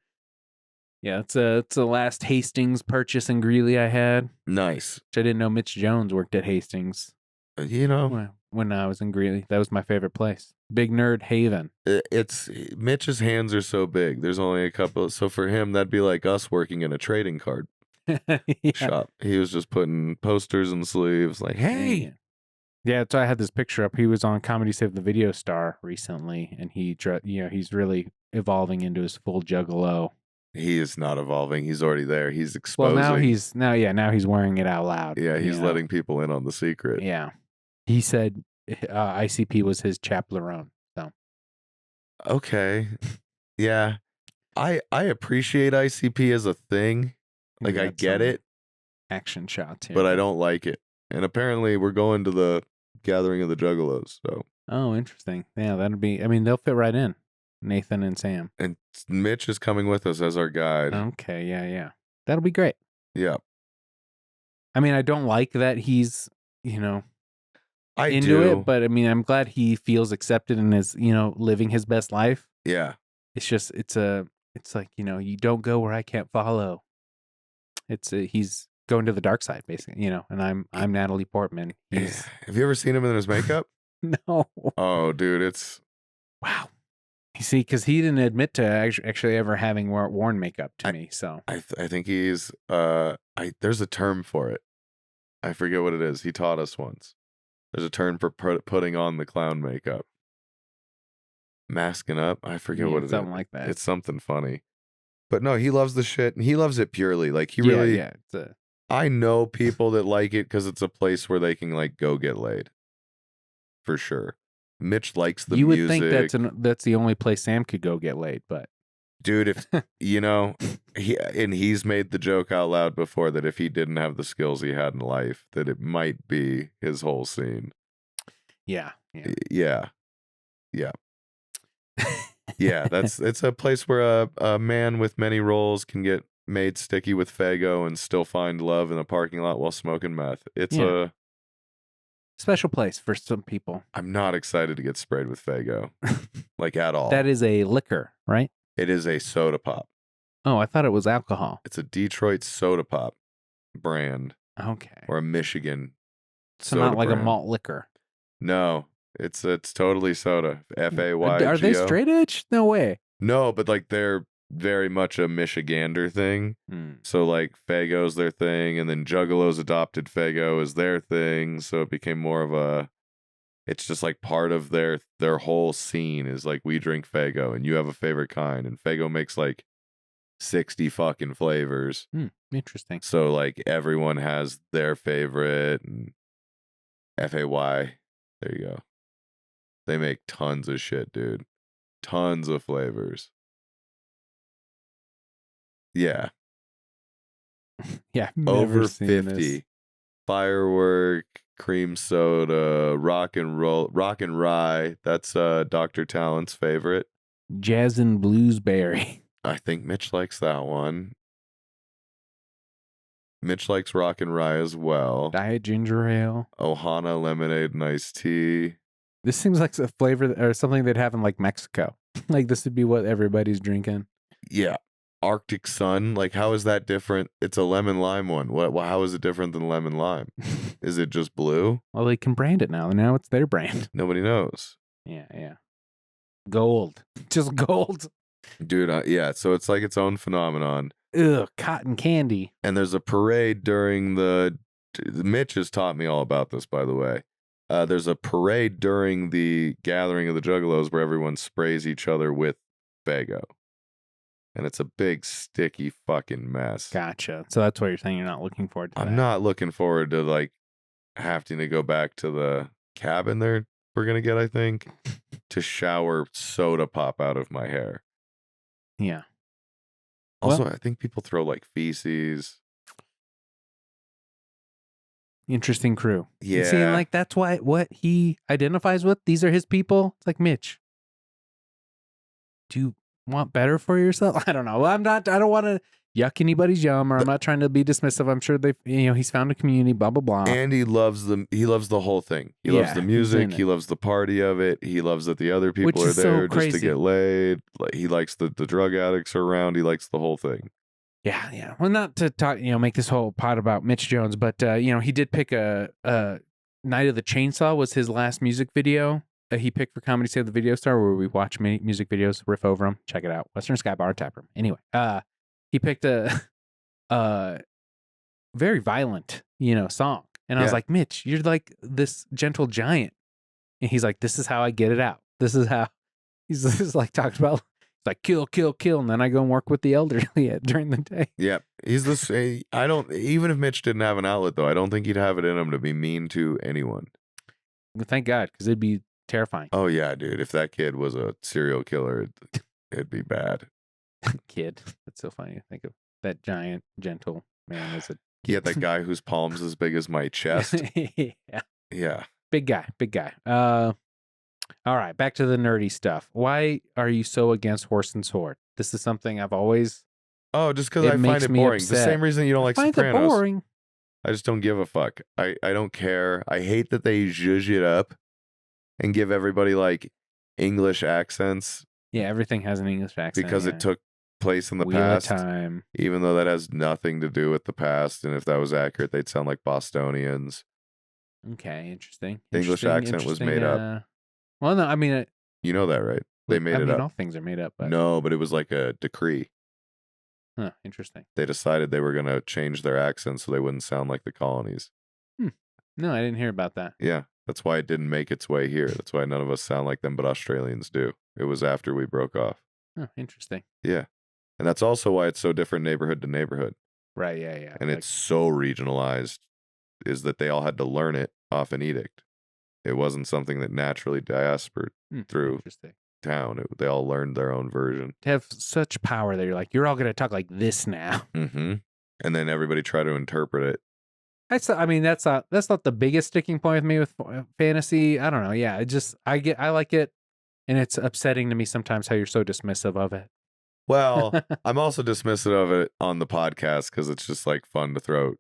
Yeah, it's the last Hastings purchase in Greeley I had. Nice. Which I didn't know Mitch Jones worked at Hastings. When I was in Greeley, that was my favorite place. Big nerd haven. It's Mitch's hands are so big. There's only a couple. So for him, that'd be like us working in a trading card shop. He was just putting posters in sleeves like, hey, Yeah, so I had this picture up. He was on Comedy Save the Video Star recently, and he's really evolving into his full juggalo. He is not evolving. He's already there. He's exposing. Well, now he's wearing it out loud. Yeah, he's letting people in on the secret. Yeah, he said ICP was his chaperone. So okay, yeah, I appreciate ICP as a thing. Like I get it. Action shots here, but I don't like it. And apparently, we're going to the gathering of the Juggalos. So. Oh, interesting. Yeah, that'd be. I mean, they'll fit right in. Nathan and Sam. And Mitch is coming with us as our guide. Okay, yeah. That'll be great. Yeah. I mean, I don't like that he's, I into do. it, but I mean, I'm glad he feels accepted and is, living his best life. Yeah. It's just, it's like, you don't go where I can't follow. He's going to the dark side, basically, and I'm Natalie Portman. Have you ever seen him in his makeup? No. Oh, dude, it's. Wow. You see, because he didn't admit to actually ever having worn makeup to me. So I think he's there's a term for it. I forget what it is. He taught us once. There's a term for putting on the clown makeup. Masking up. I forget what it is. Something like that. It's something funny. But no, he loves the shit, and he loves it purely. Like he really. Yeah. I know people that like it because it's a place where they can like go get laid. For sure. Mitch likes the music. You would think that's the only place Sam could go get laid, but dude, if he's made the joke out loud before that if he didn't have the skills he had in life, that it might be his whole scene. Yeah. Yeah. It's a place where a man with many roles can get made sticky with Faygo and still find love in a parking lot while smoking meth. It's a special place for some people. I'm not excited to get sprayed with Faygo, like at all. That is a liquor, right? It is a soda pop. Oh, I thought it was alcohol. It's a Detroit soda pop brand. Okay. Or a Michigan. So not like brand. A malt liquor. No, it's totally soda. F-A-Y-G-O. Are they straight edge? No way. No, but like they're very much a Michigander thing. So like Faygo's their thing, and then Juggalos adopted Faygo as their thing. So it became more of a. It's just like part of their whole scene is like we drink Faygo and you have a favorite kind, and Faygo makes like 60 fucking flavors. Interesting. So like everyone has their favorite, and F-A-Y. There you go. They make tons of shit, dude. Tons of flavors. Yeah. Yeah. Over 50. This. Firework, cream soda, rock and rye. That's Dr. Talent's favorite. Jazz and bluesberry. I think Mitch likes that one. Mitch likes rock and rye as well. Diet ginger ale. Ohana lemonade and iced tea. This seems like a flavor or something they'd have in like Mexico. Like this would be what everybody's drinking. Yeah. Arctic Sun, like how is that different? It's a lemon lime one. How is it different than lemon lime? Is it just blue? Well, they can brand it now. Now it's their brand. Nobody knows. Yeah. Gold. Just gold. Dude, yeah, so it's like its own phenomenon. Ugh, cotton candy. And there's a parade during Mitch has taught me all about this, by the way. There's a parade during the gathering of the Juggalos where everyone sprays each other with Faygo. And it's a big, sticky fucking mess. Gotcha. So that's what you're saying. You're not looking forward to that. I'm not looking forward to, like, having to go back to the cabin we're going to get, I think, to shower soda pop out of my hair. Yeah. Also, I think people throw, like, feces. Interesting crew. Yeah. See, and, like, that's what he identifies with. These are his people. It's like, Mitch, do you want better for yourself? I don't know. I don't want to yuck anybody's yum, or I'm not trying to be dismissive. I'm sure he's found a community, blah, blah, blah. And he loves the whole thing. He loves the music. He loves the party of it. He loves that the other people are there just to get laid. Like, he likes the drug addicts are around. He likes the whole thing. Yeah. Well, not to talk, make this whole pod about Mitch Jones, but he did pick a Night of the Chainsaw was his last music video. He picked for Comedy Save the Video Star, where we watch many music videos, riff over them. Check it out. Western Sky Bar Tap Room. Anyway, he picked a very violent, song. And I was like, Mitch, you're like this gentle giant. And he's like, this is how I get it out. This is how he's just like talks about like kill, kill, kill. And then I go and work with the elderly during the day. Yeah. He's this. I don't, even if Mitch didn't have an outlet, though, I don't think he'd have it in him to be mean to anyone. Thank God, because it'd be terrifying. Oh, yeah, dude. If that kid was a serial killer, it'd be bad. Kid. That's so funny to think of. That giant, gentle man as a kid. Yeah, that guy whose palm's as big as my chest. Yeah. Yeah. Big guy. All right, back to the nerdy stuff. Why are you so against horse and sword? This is something I've always... Oh, just because I find it boring. Upset. The same reason you don't like Sopranos. I find it boring. I just don't give a fuck. I don't care. I hate that they zhuzh it up and give everybody like English accents. Yeah, everything has an English accent. Because it took place in the Wheel past. of Time. Even though that has nothing to do with the past. And if that was accurate, they'd sound like Bostonians. Okay, interesting. The English accent was made up. Well, no, I mean... you know that, right? They made it up. All things are made up. But... no, but it was like a decree. Huh, interesting. They decided they were going to change their accent so they wouldn't sound like the colonies. No, I didn't hear about that. Yeah, that's why it didn't make its way here. That's why none of us sound like them, but Australians do. It was after we broke off. Oh, interesting. Yeah. And that's also why it's so different neighborhood to neighborhood. Right, yeah. And it's so regionalized, is that they all had to learn it off an edict. It wasn't something that naturally diaspored through town. They all learned their own version. They have such power that you're like, you're all going to talk like this now. Mm-hmm. And then everybody try to interpret it. That's not the biggest sticking point with me with fantasy. I don't know. Yeah, I like it, and it's upsetting to me sometimes how you're so dismissive of it. Well, I'm also dismissive of it on the podcast because it's just like fun to throw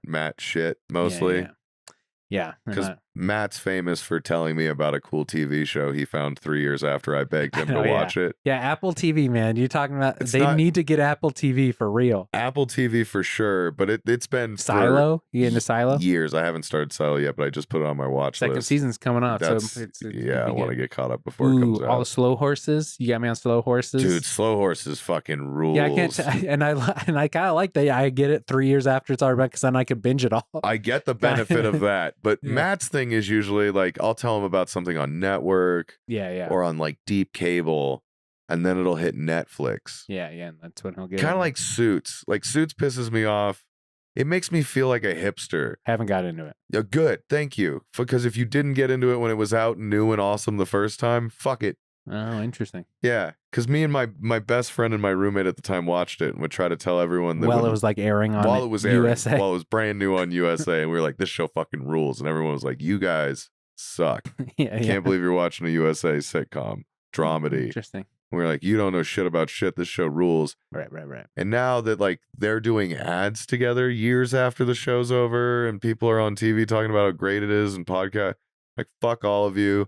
Matt shit mostly. Yeah. Because Matt's famous for telling me about a cool TV show he found 3 years after I begged him to watch it. Yeah, Apple TV, man. You're talking about need to get Apple TV for real. Apple TV for sure, but it's been Silo. You into Silo? Years. I haven't started Silo yet, but I just put it on my watch list. Second season's coming up, so I want to get caught up before it comes out. All the Slow Horses. You got me on Slow Horses, dude. Slow Horses fucking rules. Yeah, I can't. And I kind of like that. I get it 3 years after it's already back because then I can binge it all. I get the benefit of that, but Matt's thing is usually like I'll tell him about something on network, or on like deep cable, and then it'll hit Netflix. Yeah, and that's when he'll get kind of like Suits. Like Suits pisses me off. It makes me feel like a hipster. Haven't got into it. Yeah, good, thank you. Because if you didn't get into it when it was out and new and awesome the first time, fuck it. Oh, interesting. Yeah, because me and my best friend and my roommate at the time watched it and would try to tell everyone that it was like airing on USA. While it was brand new on USA, and we were like, this show fucking rules, and everyone was like, you guys suck. Can't believe you're watching a USA sitcom dramedy. Interesting. And we were like, you don't know shit about shit. This show rules. Right. And now that like they're doing ads together years after the show's over, and people are on TV talking about how great it is and podcast, like fuck all of you.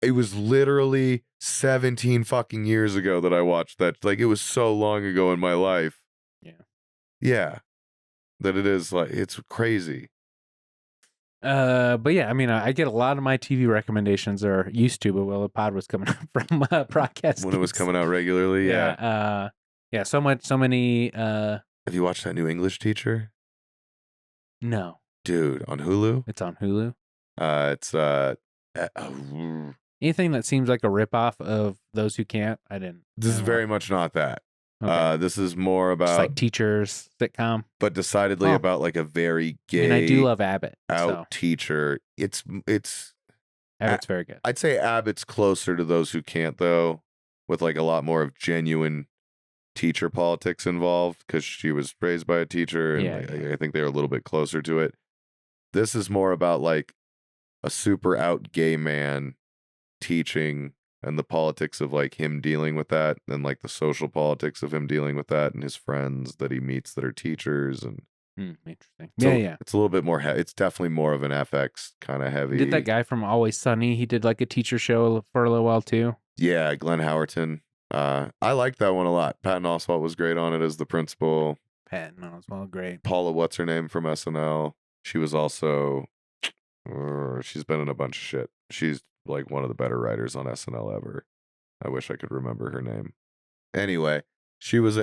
It was literally 17 fucking years ago that I watched that. Like, it was so long ago in my life. Yeah. That it is like, it's crazy. But yeah, I mean, I get a lot of my TV recommendations are used to, but the pod was coming up from broadcast. When it was coming out regularly. Yeah. So many. Have you watched that new English teacher? No. Dude, on Hulu? It's on Hulu. Anything that seems like a ripoff of Those Who Can't, I didn't. This is very much not that. Okay. This is more about just like teachers sitcom, but decidedly about like a very gay. And I do love Abbott. Teacher. It's Abbott's very good. I'd say Abbott's closer to Those Who Can't though, with like a lot more of genuine teacher politics involved because she was raised by a teacher, and I think they're a little bit closer to it. This is more about like a super out gay man teaching and the politics of like him dealing with that, and like the social politics of him dealing with that, and his friends that he meets that are teachers. And interesting. It's a little bit more it's definitely more of an FX kind of heavy. Did that guy from Always Sunny, he did like a teacher show for a little while too? Yeah, Glenn Howerton. I liked that one a lot. Patton Oswalt was great on it as the principal. Patton Oswalt, great. Paula, what's her name from SNL? She was also she's been in a bunch of shit. She's like one of the better writers on SNL ever. I wish I could remember her name. Anyway, she was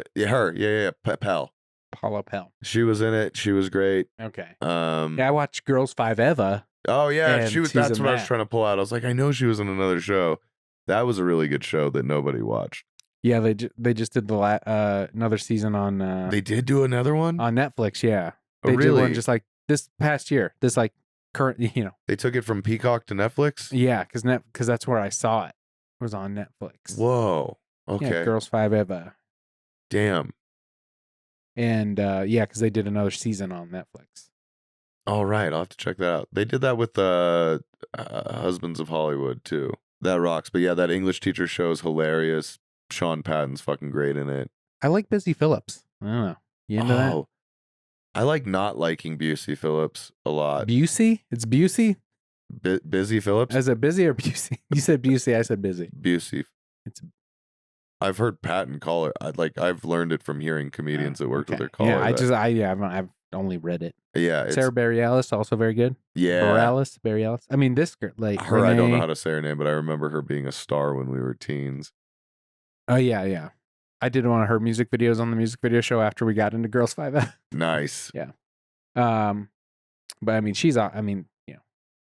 Pell. Paula Pell. She was in it. She was great. Okay. Yeah, I watched Girls 5 Eva. Oh yeah, she was. That's what I was trying to pull out. I was like, I know she was in another show. That was a really good show that nobody watched. Yeah, they just did the another season on. They did do another one on Netflix. Yeah, they did one just like this past year. This like current, They took it from Peacock to Netflix. Yeah, because that's where I saw it. It was on Netflix. Whoa. Okay. Yeah, Girls 5 Eva. Damn. And yeah, because they did another season on Netflix. All right, I'll have to check that out. They did that with Husbands of Hollywood too. That rocks. But yeah, that English teacher show is hilarious. Sean Patton's fucking great in it. I like Busy Phillips. I don't know. You into that? I like not liking Busey Phillips a lot. Busey? It's Busey? Busy Phillips? Is it Busy or Busey? You said Busey, I said Busy. Busey. I've heard Patton call it. I've learned it from hearing comedians that worked with her call it. Yeah, I've only read it. Yeah. Sarah Bareilles, also very good. Yeah. Bareilles. I mean, this girl, like her, Renee... I don't know how to say her name, but I remember her being a star when we were teens. Oh, yeah. I did one of her music videos on the music video show after we got into Girls 5. Nice. Yeah. But I mean,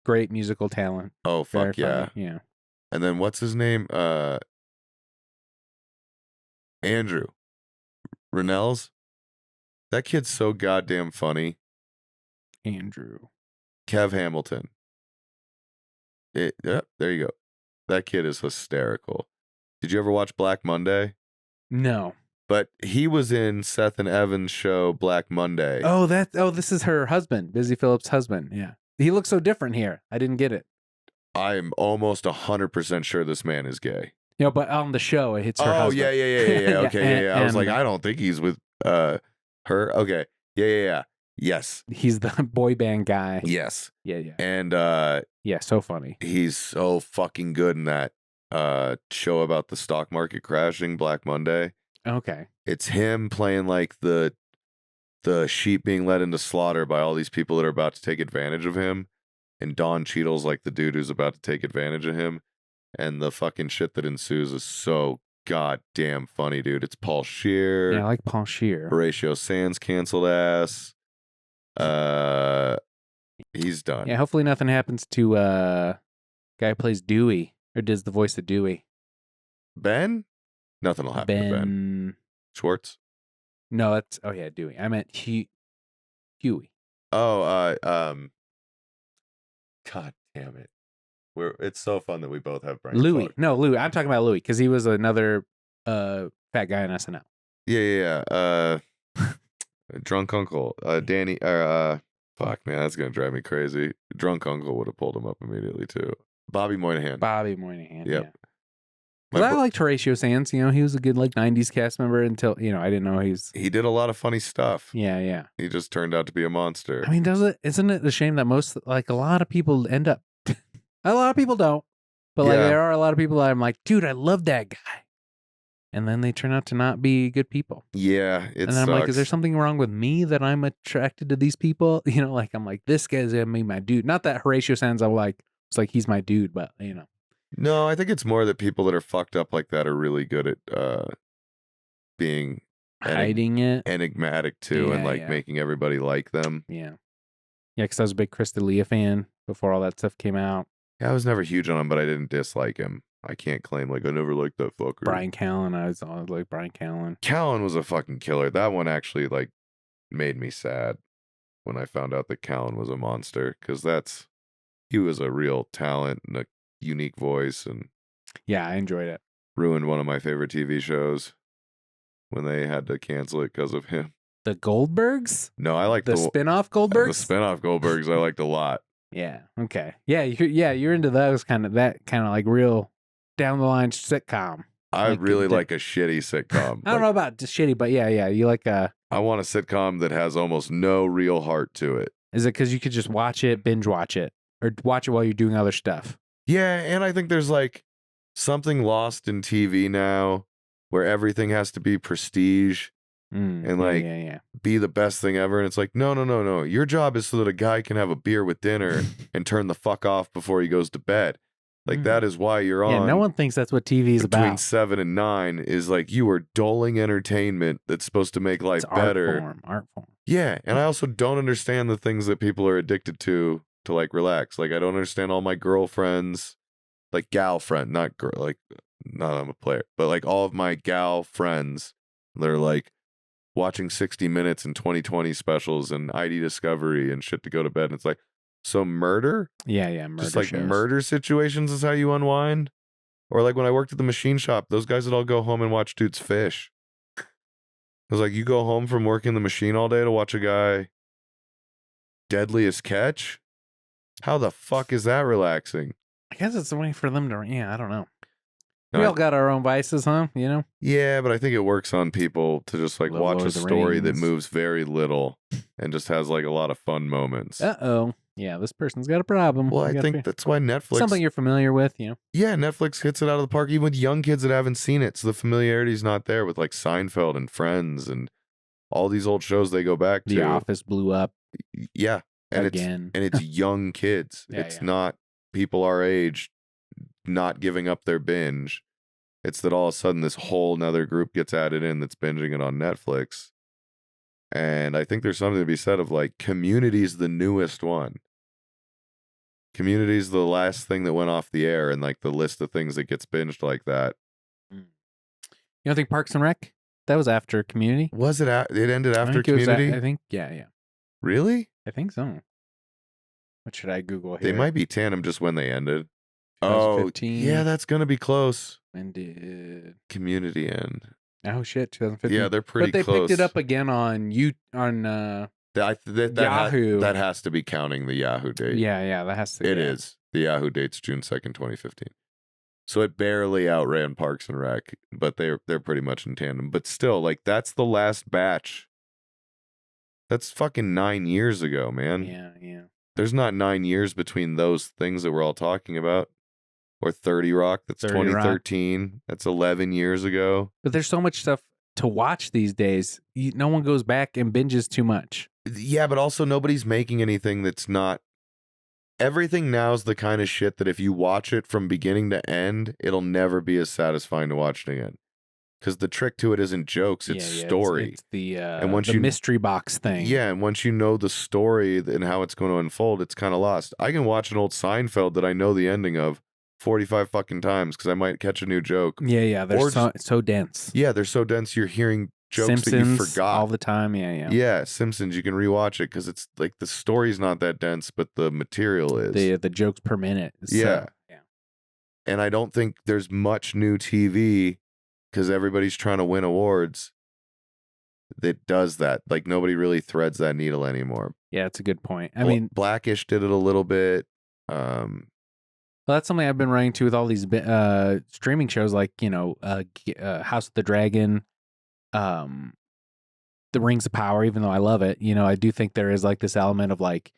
great musical talent. Oh, fuck yeah. Funny. Yeah. And then what's his name? Andrew Rennells. That kid's so goddamn funny. Andrew. Kev Hamilton. Yep, there you go. That kid is hysterical. Did you ever watch Black Monday? No. But he was in Seth and Evan's show Black Monday. Oh, this is her husband, Busy Phillips' husband. Yeah. He looks so different here. I didn't get it. I'm almost 100% sure this man is gay. But on the show, it's her husband. Yeah. Okay, yeah. I was like, I don't think he's with her. Okay. Yeah. Yes. He's the boy band guy. Yes. Yeah. And yeah, so funny. He's so fucking good in that show about the stock market crashing, Black Monday. Okay. It's him playing like the sheep being led into slaughter by all these people that are about to take advantage of him. And Don Cheadle's like the dude who's about to take advantage of him. And the fucking shit that ensues is so goddamn funny, dude. It's Paul Scheer. Yeah, I like Paul Scheer. Horatio Sands canceled ass. He's done. Yeah, hopefully nothing happens to guy who plays Dewey or does the voice of Dewey. Ben? Nothing will happen to Ben. Schwartz? No, that's Dewey. I meant Huey. Oh, God damn it. It's so fun that we both have brain Louis. fog. No, Louis. I'm talking about Louis because he was another fat guy on SNL. Yeah. Drunk Uncle. Danny. Fuck, man, that's gonna drive me crazy. Drunk Uncle would have pulled him up immediately too. Bobby Moynihan. Yep. Yeah. Because I liked Horatio Sands. He was a good 90s cast member until I didn't know he did a lot of funny stuff. Yeah. He just turned out to be a monster. I mean, isn't it a shame that a lot of people end up a lot of people don't, but there are a lot of people that I'm like, dude, I love that guy. And then they turn out to not be good people. Yeah, and then I'm like, is there something wrong with me that I'm attracted to these people? I'm like, this guy's gonna be my dude. Not that Horatio Sands, it's like he's my dude, but No, I think it's more that people that are fucked up like that are really good at being hiding it, enigmatic too, and making everybody like them. Yeah, because I was a big Chris D'Elia fan before all that stuff came out. Yeah, I was never huge on him, but I didn't dislike him. I can't claim I never liked that fucker. Brian Callen, I was like Brian Callen. Callen was a fucking killer. That one actually made me sad when I found out that Callen was a monster, because he was a real talent and a unique voice, and yeah, I enjoyed it. Ruined one of my favorite TV shows when they had to cancel it because of him. The Goldbergs? No, I like the spin-off Goldbergs. The spin-off Goldbergs I liked a lot. Yeah. Okay. Yeah. You're into those kind of like real down the line sitcom. I really like a shitty sitcom. I don't know about just shitty, but yeah. You like I want a sitcom that has almost no real heart to it. Is it because you could just watch it, binge watch it, or watch it while you're doing other stuff? Yeah, and I think there's something lost in TV now where everything has to be prestige and be the best thing ever. And it's like, no. Your job is so that a guy can have a beer with dinner and turn the fuck off before he goes to bed. Like that is why you're on. Yeah, no one thinks that's what TV is between about. 7 and 9 is like you are doling entertainment that's supposed to make life It's better. Art form. Yeah, and I also don't understand the things that people are addicted to like relax. Like I don't understand all my girlfriends, like gal friend, not girl, like not I'm a player, but like all of my gal friends, they're like watching 60 Minutes and 2020 specials and ID Discovery and shit to go to bed. And it's like, so murder? Yeah, murder just like shows. Murder situations is how you unwind? Or like when I worked at the machine shop, those guys would all go home and watch dudes fish. I was like, you go home from working the machine all day to watch a guy deadliest catch? How the fuck is that relaxing? I guess it's a way for them to, I don't know. We all got our own vices, huh? You know? Yeah, but I think it works on people to just like watch a story that Rings. moves very little and just has like a lot of fun moments. Uh-oh. Yeah, this person's got a problem. Well, I think that's why Netflix... Something you're familiar with, you know? Yeah, Netflix hits it out of the park even with young kids that haven't seen it. So the familiarity's not there with like Seinfeld and Friends and all these old shows they go back to. The Office blew up. Yeah. And again. It's young kids. It's not people our age not giving up their binge. It's that all of a sudden this whole nother group gets added in that's binging it on Netflix. And I think there's something to be said of like Community's the newest one. Community's the last thing that went off the air and like the list of things that gets binged like that. You don't think Parks and Rec? That was after Community. Was it? It ended after Community? I think, yeah. Really? I think so. What should I Google here? They might be tandem just when they ended. Oh, yeah, that's going to be close. When did Community end? Oh, shit, 2015. Yeah, they're pretty close. But they picked it up again on Yahoo. That has to be counting the Yahoo date. Yeah, that has to. It is. The Yahoo date's June 2nd, 2015. So it barely outran Parks and Rec, but they're pretty much in tandem. But still, like, that's the last batch. That's fucking 9 years ago, man. Yeah. There's not 9 years between those things that we're all talking about. Or 30 Rock, that's 2013. Rock. That's 11 years ago. But there's so much stuff to watch these days. No one goes back and binges too much. Yeah, but also nobody's making anything that's not... Everything now is the kind of shit that if you watch it from beginning to end, it'll never be as satisfying to watch it again. Because the trick to it isn't jokes, it's story. It's the mystery box thing. Yeah, and once you know the story and how it's going to unfold, it's kind of lost. I can watch an old Seinfeld that I know the ending of 45 fucking times because I might catch a new joke. Yeah, they're so dense. Yeah, they're so dense you're hearing jokes Simpsons, that you forgot all the time. Yeah. Yeah, Simpsons, you can rewatch it because it's like the story's not that dense, but the material is. The jokes per minute. Yeah. And I don't think there's much new TV because everybody's trying to win awards that does that. Like nobody really threads that needle anymore. Yeah, that's a good point. I mean, Blackish did it a little bit. Well, that's something I've been running to with all these streaming shows like, House of the Dragon, The Rings of Power, even though I love it. I do think there is like this element of like,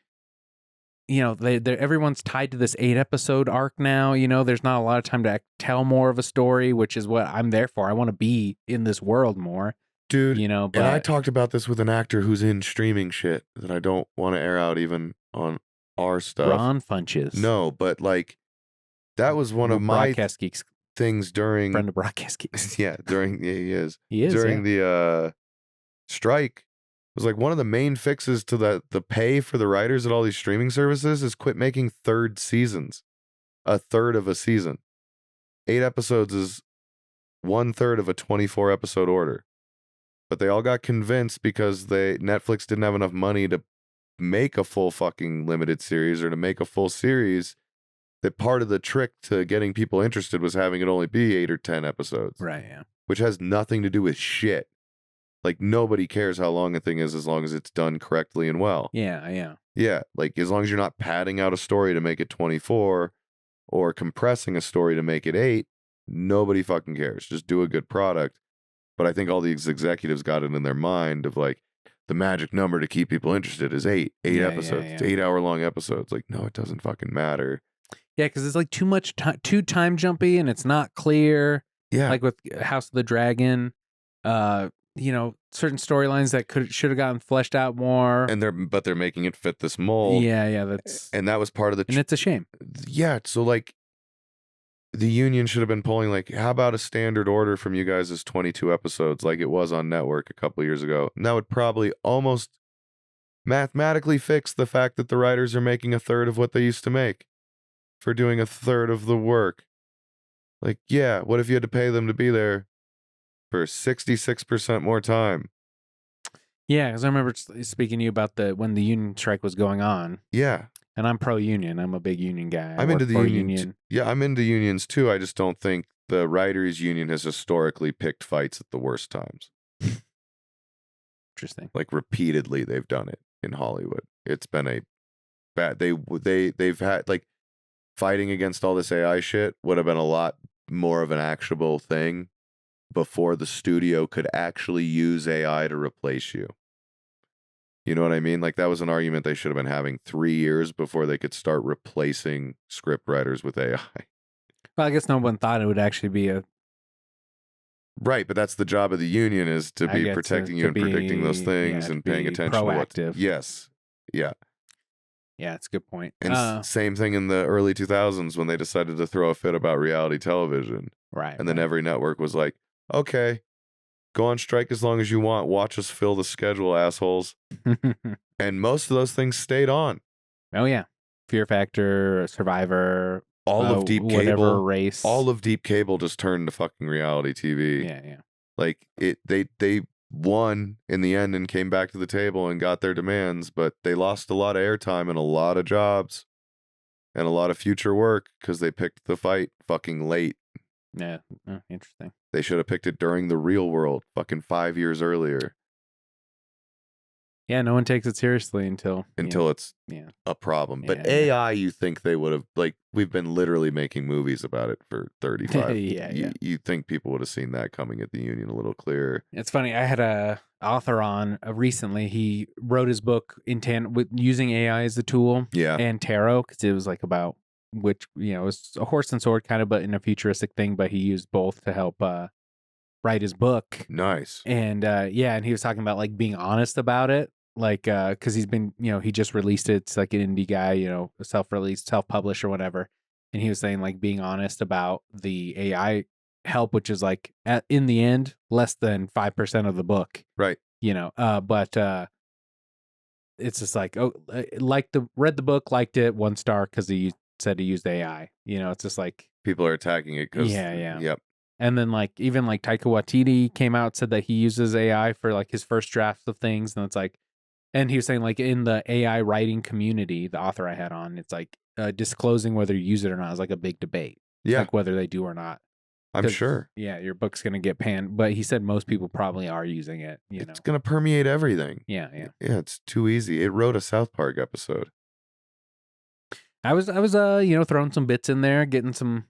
everyone's tied to this 8-episode arc now. There's not a lot of time to tell more of a story, which is what I'm there for. I want to be in this world more. Dude, and I talked about this with an actor who's in streaming shit that I don't want to air out even on our stuff. Ron Funches. No, but like, that was one of my Broadcast Geeks things during... Friend of Broadcast Geeks. Yeah, he is. He is, during the strike, it was like one of the main fixes to the pay for the writers at all these streaming services is quit making third seasons. A third of a season. 8 episodes is 1/3 of a 24-episode order. But they all got convinced because Netflix didn't have enough money to make a full fucking limited series or to make a full series, that part of the trick to getting people interested was having it only be 8 or 10 episodes. Right, yeah. Which has nothing to do with shit. Like, nobody cares how long a thing is as long as it's done correctly and well. Yeah. Yeah, like, as long as you're not padding out a story to make it 24 or compressing a story to make it 8, nobody fucking cares. Just do a good product. But I think all these executives got it in their mind of, like, the magic number to keep people interested is 8. 8 episodes. Yeah. 8-hour-long episodes. Like, no, it doesn't fucking matter. Yeah, because it's like too time jumpy and it's not clear. Yeah. Like with House of the Dragon, certain storylines that should have gotten fleshed out more. And they're making it fit this mold. Yeah, And that was part of the... and it's a shame. Yeah, so like, the union should have been pulling like, how about a standard order from you guys is 22 episodes like it was on network a couple years ago? And that would probably almost mathematically fix the fact that the writers are making a third of what they used to make for doing a third of the work. Like, yeah, what if you had to pay them to be there for 66% more time? Yeah, because I remember speaking to you about when the union strike was going on. Yeah. And I'm pro-union. I'm a big union guy. I'm into the union. Yeah, I'm into unions too. I just don't think the writers' union has historically picked fights at the worst times. Interesting. Like repeatedly, they've done it in Hollywood. It's been a bad. They've had like fighting against all this AI shit would have been a lot more of an actionable thing before the studio could actually use AI to replace you. You know what I mean? Like that was an argument they should have been having 3 years before they could start replacing script writers with AI. Well, I guess no one thought it would actually be a... Right, but that's the job of the union is to be protecting you and predicting those things and paying attention proactive. to what... Yes. Yeah. Yeah, it's a good point. And same thing in the early 2000s when they decided to throw a fit about reality television. Right. And then every network was like, okay, go on strike as long as you want. Watch us fill the schedule, assholes. And most of those things stayed on. Oh, yeah. Fear Factor, Survivor, all of Deep Cable, race. All of Deep Cable just turned to fucking reality TV. Yeah, yeah. Like they won in the end and came back to the table and got their demands, but they lost a lot of airtime and a lot of jobs and a lot of future work because they picked the fight fucking late. Yeah, interesting. They should have picked it during the real world, fucking 5 years earlier. Yeah, no one takes it seriously until it's a problem. But AI, you think they would have, like, we've been literally making movies about it for 35. You think people would have seen that coming at the union a little clearer. It's funny. I had a author on recently. He wrote his book with using AI as a tool. Yeah. And tarot, because it was like about which, it was a horse and sword kind of, but in a futuristic thing. But he used both to help write his book. Nice. And and he was talking about like being honest about it. Like, because he's been, he just released it. It's like an indie guy, self-released, self-published or whatever. And he was saying like being honest about the AI help, which is like in the end, less than 5% of the book. Right. But it's just like, read the book, liked it, 1 star because he said he used AI. It's just like people are attacking it because Yep. And then like even like Taika Waititi came out, said that he uses AI for like his first drafts of things, and it's like. And he was saying, like, in the AI writing community, the author I had on, it's like disclosing whether you use it or not is like a big debate. Yeah. Like whether they do or not. I'm sure. Yeah, your book's going to get panned. But he said most people probably are using it. It's going to permeate everything. Yeah, yeah. Yeah, it's too easy. It wrote a South Park episode. I was throwing some bits in there, getting some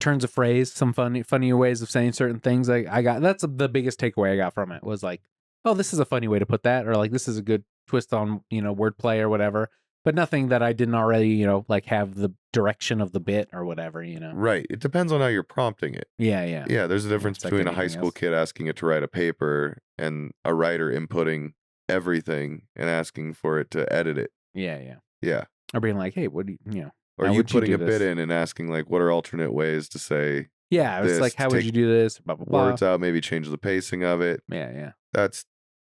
turns of phrase, some funnier ways of saying certain things. That's the biggest takeaway I got from it was like, oh, this is a funny way to put that, or like this is a good twist on, wordplay or whatever, but nothing that I didn't already, like have the direction of the bit or whatever, Right. It depends on how you're prompting it. Yeah, yeah. Yeah, there's a difference between a high school kid asking it to write a paper and a writer inputting everything and asking for it to edit it. Yeah, yeah. Yeah. Or being like, hey, what do you, or you putting a bit in and asking like, what are alternate ways to say yeah, it's like, how would you do this? Blah, blah, blah. Words out, maybe change the pacing of it. Yeah, yeah.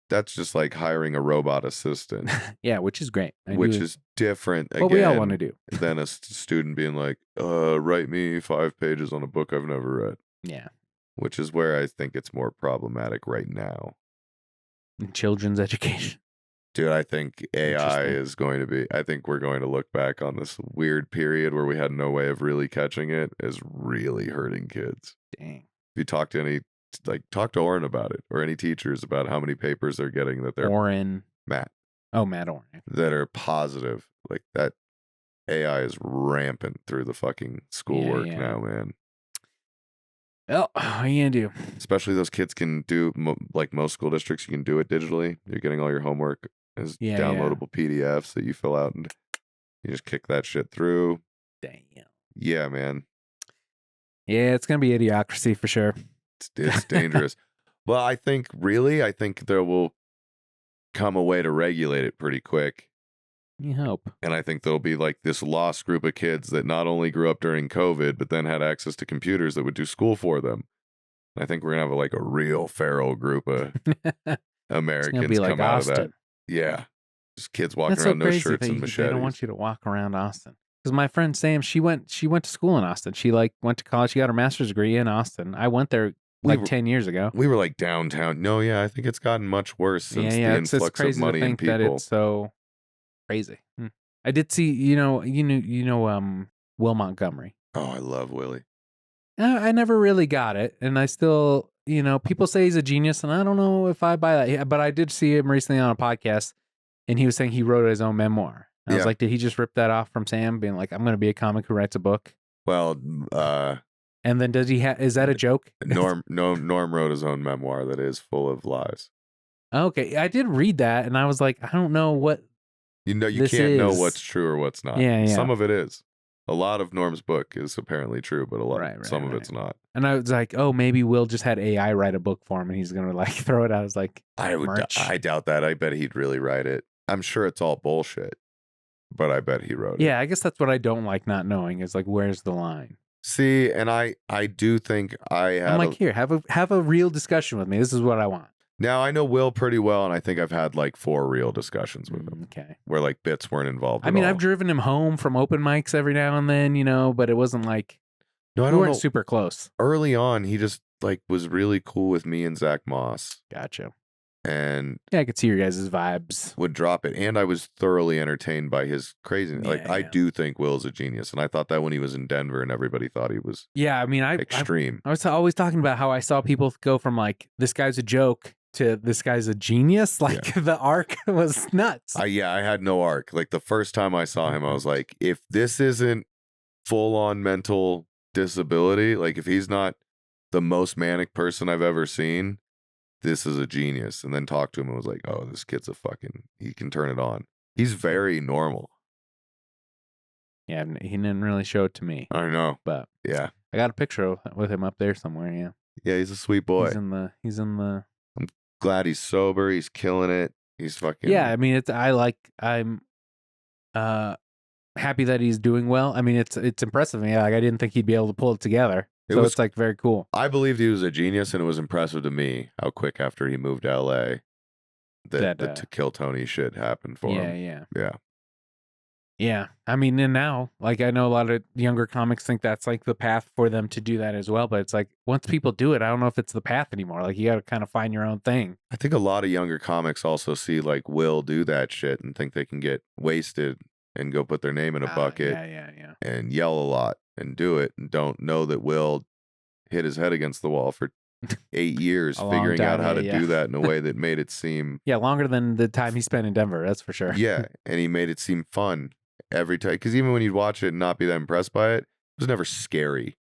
That's just like hiring a robot assistant. Yeah, which is great. Which is different, what we all want to do. Than a student being like, write me 5 pages on a book I've never read. Yeah. Which is where I think it's more problematic right now. In children's education. Dude, I think AI is going to be, I think we're going to look back on this weird period where we had no way of really catching it as really hurting kids. Dang. If you talk to talk to Oren about it, or any teachers about how many papers they're getting that they're... Matt. Oh, Matt Oren. That are positive. Like that AI is rampant through the fucking schoolwork now, man. Well, what are you going to do? Especially those kids can do, like most school districts, you can do it digitally. You're getting all your homework as downloadable PDFs that you fill out and you just kick that shit through. Damn. Yeah, man. Yeah, it's going to be idiocracy for sure. It's dangerous. Well, I think there will come a way to regulate it pretty quick. You hope. And I think there'll be like this lost group of kids that not only grew up during COVID, but then had access to computers that would do school for them. And I think we're going to have like a real feral group of Americans like come out Austin. of that. Yeah. Just kids walking around, no shirts and machetes. They don't want you to walk around Austin. Because my friend Sam, she went to school in Austin. She like went to college. She got her master's degree in Austin. I went there 10 years ago. We were like downtown. No, yeah, I think it's gotten much worse since the influx of money and people. That it's so crazy. I did see, you know, Will Montgomery. Oh, I love Willie. I never really got it, and I still, people say he's a genius, and I don't know if I buy that. Yeah, but I did see him recently on a podcast, and he was saying he wrote his own memoir. And I was like, did he just rip that off from Sam, being like, I'm going to be a comic who writes a book? Well, and then does he is that a joke? Norm wrote his own memoir that is full of lies. Okay, I did read that, and I was like, I don't know what you can't know what's true or what's not. Yeah. Some of it is. A lot of Norm's book is apparently true, but some of it's not. And I was like, oh, maybe Will just had AI write a book for him, and he's gonna like throw it out. I was like, I doubt that. I bet he'd really write it. I'm sure it's all bullshit, but I bet he wrote it. Yeah, I guess that's what I don't like not knowing is like, where's the line? See, and I do think I'm like, here, have a real discussion with me. This is what I want. Now, I know Will pretty well, and I think I've had like 4 real discussions with him. Okay. Where like bits weren't involved I mean, I've driven him home from open mics every now and then, but it wasn't like, we weren't super close. Early on, he just like was really cool with me and Zach Moss. Gotcha. And yeah, I could see your guys' vibes. Would drop it. And I was thoroughly entertained by his craziness. I do think Will's a genius. And I thought that when he was in Denver and everybody thought he was extreme. I was always talking about how I saw people go from like, this guy's a joke to this guy's a genius. Like the arc was nuts. I had no arc. Like the first time I saw him, I was like, if this isn't full on mental disability, like if he's not the most manic person I've ever seen, this is a genius. And then talked to him and was like, oh, this kid's he can turn it on. He's very normal. Yeah, he didn't really show it to me. I know. But yeah, I got a picture with him up there somewhere. Yeah. Yeah, he's a sweet boy. He's in the I'm glad he's sober. He's killing it. He's fucking. Yeah, I mean, I'm happy that he's doing well. I mean, it's impressive. Yeah, like I didn't think he'd be able to pull it together. So it's like very cool. I believed he was a genius, and it was impressive to me how quick after he moved to LA that the To Kill Tony shit happened for him. Yeah. I mean, and now, like, I know a lot of younger comics think that's like the path for them to do that as well. But it's like, once people do it, I don't know if it's the path anymore. Like, you got to kind of find your own thing. I think a lot of younger comics also see like Will do that shit and think they can get wasted and go put their name in a bucket and yell a lot and do it, and don't know that Will hit his head against the wall for 8 years figuring out how to do that in a way that made it seem longer than the time he spent in Denver, that's for sure. Yeah, and he made it seem fun every time, because even when you'd watch it and not be that impressed by it, it was never scary.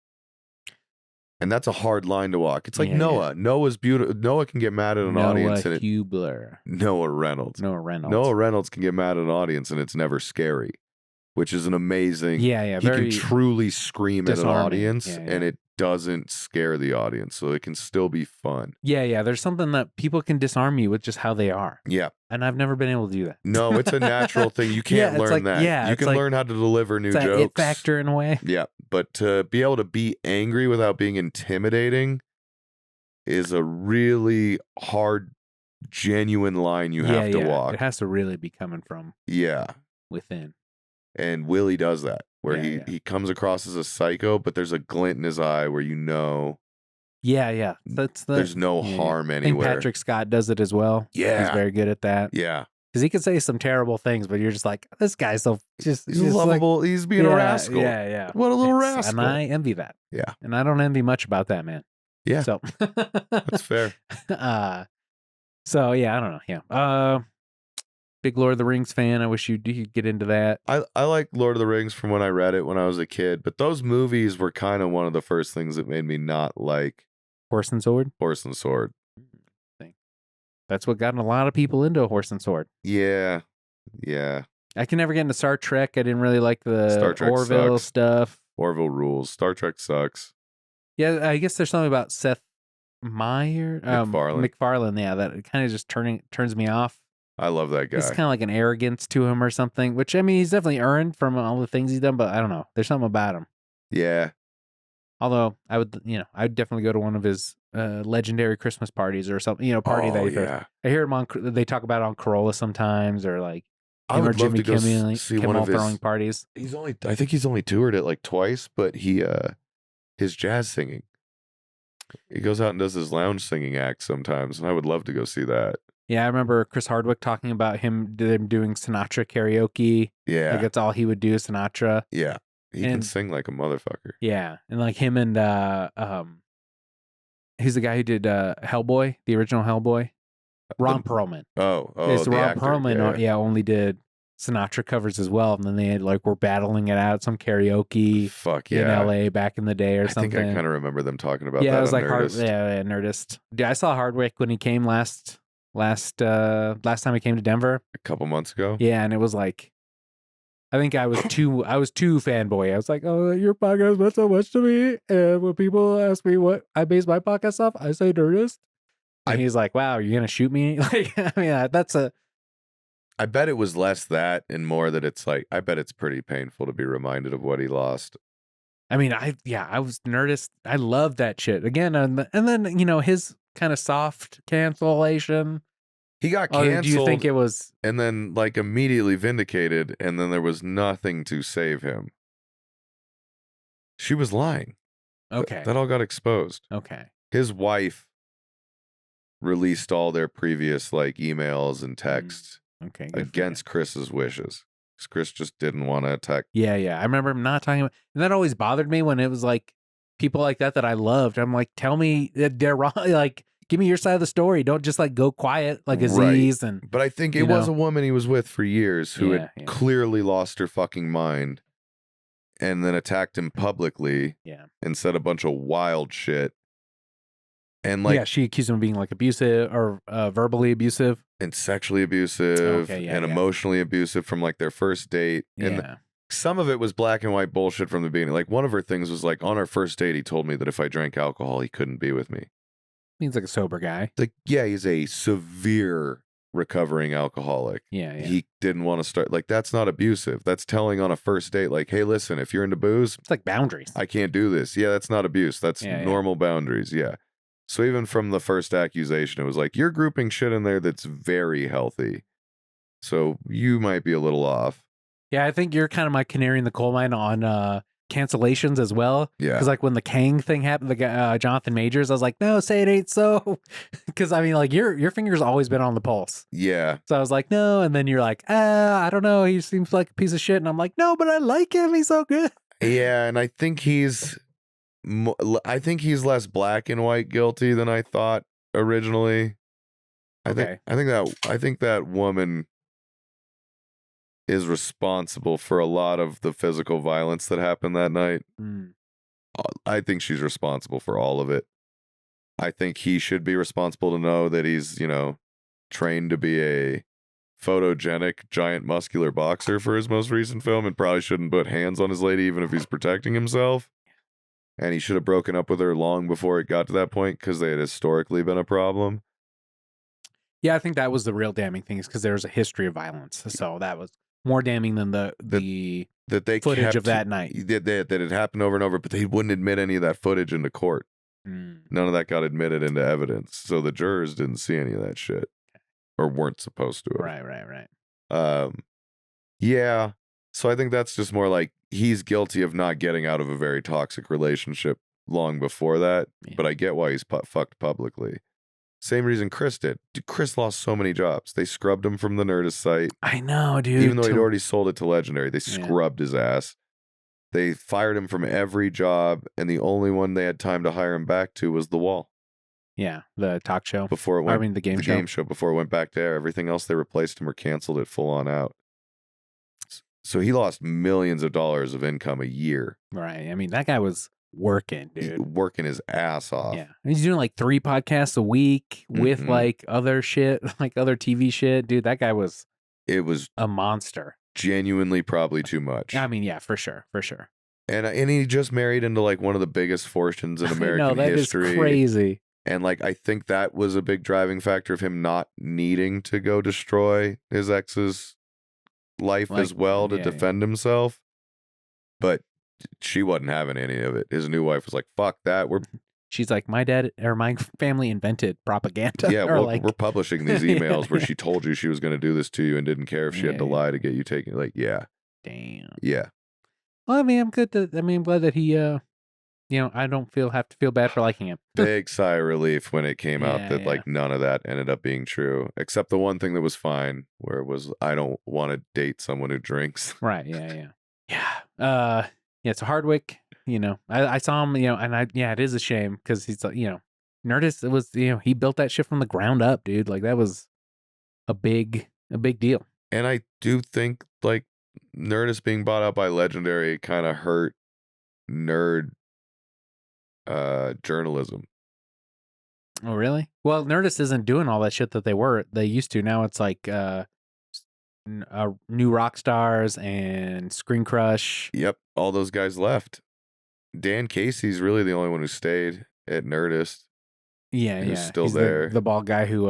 And that's a hard line to walk. It's like Noah. Noah's beautiful. Noah can get mad at an audience. Noah Reynolds. Noah Reynolds can get mad at an audience and it's never scary, which is an amazing. He can truly scream at an audience and it doesn't scare the audience, so it can still be fun. Yeah. There's something that people can disarm you with just how they are. Yeah. And I've never been able to do that. No, it's a natural thing. You can't learn that. Yeah, you can learn how to deliver new jokes. It factor in a way. Yeah, but to be able to be angry without being intimidating is a really hard, genuine line you have to walk. It has to really be coming from within. And Willie does that, where he comes across as a psycho, but there's a glint in his eye where you know. Yeah. There's no harm anywhere. I think Patrick Scott does it as well. Yeah. He's very good at that. Yeah. Because he can say some terrible things, but you're just like, this guy's so he's lovable. Like, he's being a rascal. Yeah. What a little rascal. And I envy that. Yeah. And I don't envy much about that, man. Yeah. So that's fair. So yeah, I don't know. Yeah. Big Lord of the Rings fan. I wish you'd get into that. I like Lord of the Rings from when I read it when I was a kid, but those movies were kind of one of the first things that made me not like Horse and Sword. That's what got a lot of people into Horse and Sword. Yeah. I can never get into Star Trek. I didn't really like the Star Trek Orville stuff. Orville rules. Star Trek sucks. Yeah, I guess there's something about Seth MacFarlane. Yeah, that kind of just turns me off. I love that guy. It's kind of like an arrogance to him or something, which, I mean, he's definitely earned from all the things he's done, but I don't know. There's something about him. Yeah. Although I'd definitely go to one of his legendary Christmas parties or something, party that he throws. I hear him they talk about it on Corolla sometimes, or like I would love to go see one of his throwing parties. I think he's only toured it like twice, but his jazz singing. He goes out and does his lounge singing act sometimes, and I would love to go see that. Yeah, I remember Chris Hardwick talking about them doing Sinatra karaoke. Yeah. Like that's all he would do is Sinatra. Yeah. He can sing like a motherfucker. Yeah. And like him and he's the guy who did Hellboy, the original Hellboy. Ron Perlman. Oh, so Ron actor. Perlman only did Sinatra covers as well. And then they were battling it out, some karaoke in LA back in the day or something. I think I kind of remember them talking about that. Yeah, it was like Nerdist. Yeah, I saw Hardwick when he came last time he came to Denver. A couple months ago. Yeah, and it was like, I think I was too fanboy. I was like, oh, your podcast meant so much to me. And when people ask me what I base my podcast off, I say Nerdist. And he's like, wow, you're going to shoot me? Like, I mean, I bet it was less that and more that it's like, I bet it's pretty painful to be reminded of what he lost. I mean, I was Nerdist. I love that shit. Again, and then, his kind of soft cancellation. He got canceled. Do you think it was? And then like immediately vindicated, and then there was nothing to save him. She was lying. Okay. That all got exposed. Okay. His wife released all their previous like emails and texts against Chris's wishes. Because Chris just didn't want to attack. Yeah. I remember him not talking about, and that always bothered me when it was like people like that I loved. I'm like, tell me that they're wrong. Like, give me your side of the story. Don't just like go quiet like Aziz. Right. But I think it was a woman he was with for years who had clearly lost her fucking mind and then attacked him publicly and said a bunch of wild shit. And like, she accused him of being like abusive or verbally abusive and sexually abusive and emotionally abusive from like their first date. And some of it was black and white bullshit from the beginning. Like one of her things was like, on our first date, he told me that if I drank alcohol, he couldn't be with me. He's like a sober guy. Like, he's a severe recovering alcoholic. Yeah. He didn't want to start. Like, that's not abusive. That's telling on a first date, like, hey, listen, if you're into booze, it's like boundaries. I can't do this. Yeah, that's not abuse. That's normal boundaries. Yeah. So even from the first accusation, it was like, you're grouping shit in there that's very healthy. So you might be a little off. Yeah, I think you're kind of my canary in the coal mine on cancellations as well. Yeah. Because like when the Kang thing happened, the guy, Jonathan Majors, I was like, no, say it ain't so. Because I mean, like your finger's always been on the pulse. Yeah. So I was like, no. And then you're like, I don't know. He seems like a piece of shit. And I'm like, no, but I like him. He's so good. Yeah. And I think he's less black and white guilty than I thought originally. I think that woman is responsible for a lot of the physical violence that happened that night. I think she's responsible for all of it. I think he should be responsible to know that he's, trained to be a photogenic, giant, muscular boxer for his most recent film and probably shouldn't put hands on his lady even if he's protecting himself. And he should have broken up with her long before it got to that point because they had historically been a problem. Yeah, I think that was the real damning thing is because there was a history of violence. So that was more damning than the footage of that night. That it happened over and over, but they wouldn't admit any of that footage into court. None of that got admitted into evidence. So the jurors didn't see any of that shit or weren't supposed to have. Right. Yeah. So I think that's just more like he's guilty of not getting out of a very toxic relationship long before that. Yeah. But I get why he's fucked publicly. Same reason Chris did. Dude, Chris lost so many jobs. They scrubbed him from the Nerdist site. I know, dude. Even though he'd already sold it to Legendary, they scrubbed his ass. They fired him from every job, and the only one they had time to hire him back to was The Wall. Yeah, the talk show. Before it went, the game show. The game show before it went back to air. Everything else they replaced him or canceled it full on out. So he lost millions of dollars of income a year. Right. I mean, that guy was working, dude. Working his ass off. Yeah. And he's doing like 3 podcasts a week with like other shit, like other TV shit. Dude, that guy was a monster. Genuinely probably too much. I mean, yeah, for sure. And he just married into like one of the biggest fortunes in American history. Is crazy. And like, I think that was a big driving factor of him not needing to go destroy his ex's life as well to defend himself. But she wasn't having any of it. His new wife was like, fuck that. She's like, my dad or my family invented propaganda. Yeah, we're publishing these emails where she told you she was going to do this to you and didn't care if she had to lie to get you taken. Like, yeah. Damn. Yeah. Well, I mean, I'm glad that he, I don't have to feel bad for liking him. Big sigh of relief when it came out that like none of that ended up being true, except the one thing that was fine, where it was, I don't want to date someone who drinks. Right. Yeah. So Hardwick, I saw him, and it is a shame because he's like, Nerdist, it was, he built that shit from the ground up, dude. Like that was a big deal. And I do think like Nerdist being bought out by Legendary kind of hurt nerd journalism. Oh, really? Well, Nerdist isn't doing all that shit that they used to. Now it's like new rock stars and Screen Crush. Yep, all those guys left. Dan Casey's really the only one who stayed at Nerdist. Yeah, He's still there. The bald guy who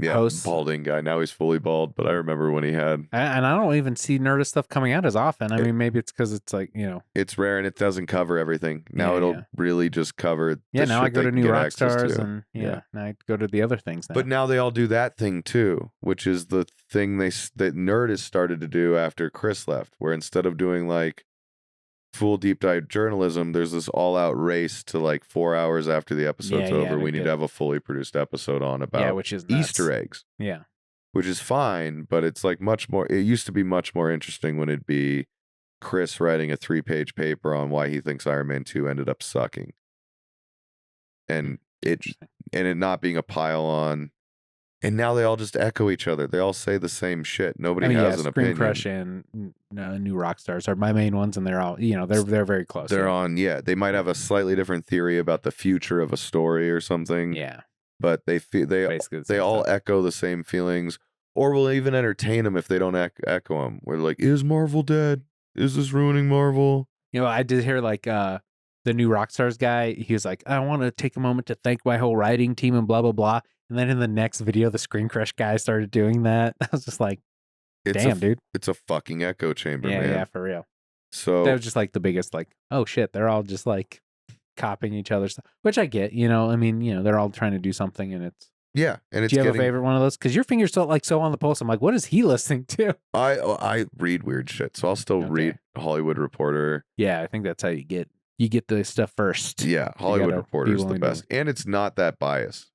hosts. Balding guy. Now he's fully bald, but I remember when he had. And I don't even see Nerdist stuff coming out as often. I mean, maybe it's because it's like, it's rare and it doesn't cover everything. Now it'll really just cover. Yeah, now I go to New Rock Stars and now I go to the other things now. But now they all do that thing too, which is the thing that Nerdist started to do after Chris left, where instead of doing like full deep dive journalism, there's this all out race to like 4 hours after the episode's over. We need to have a fully produced episode on about which is Easter eggs. Yeah. Which is fine, but it's like much more, it used to be much more interesting when it'd be Chris writing a 3-page paper on why he thinks Iron Man 2 ended up sucking. And it not being a pile on. And now they all just echo each other. They all say the same shit. Nobody has an opinion. Screen Crush and New Rock Stars are my main ones, and they're all, they're very close. They're on, they might have a slightly different theory about the future of a story or something. Yeah. But they all echo the same feelings, or will even entertain them if they don't echo them. We're like, is Marvel dead? Is this ruining Marvel? I did hear like the New Rock Stars guy. He was like, I want to take a moment to thank my whole writing team and blah blah blah. And then in the next video, the Screen Crush guy started doing that. I was just like, damn, dude. It's a fucking echo chamber, man. Yeah, for real. So that was just like the biggest, like, oh shit, they're all just like copying each other's stuff, which I get, I mean, they're all trying to do something and it's. Yeah. And it's do you have a favorite one of those? Because your finger's so on the pulse. I'm like, what is he listening to? I read weird shit. So I'll still read Hollywood Reporter. Yeah, I think that's how you get the stuff first. Yeah, Hollywood Reporter is the best. And it's not that biased.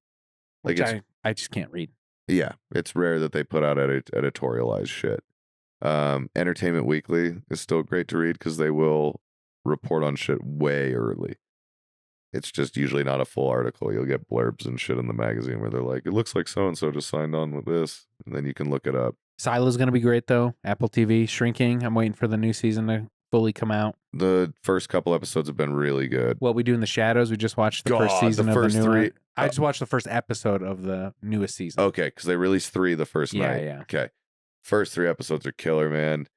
Like I just can't read. Yeah, it's rare that they put out editorialized shit. Entertainment Weekly is still great to read because they will report on shit way early. It's just usually not a full article. You'll get blurbs and shit in the magazine where they're like, it looks like so-and-so just signed on with this. And then you can look it up. Silo's going to be great, though. Apple TV, Shrinking. I'm waiting for the new season to fully come out. The first couple episodes have been really good. What We Do in the Shadows, we just watched the first season of the new one. I just watched the first episode of the newest season. Okay, because they released 3 the first night. Yeah. Okay. First 3 episodes are killer, man.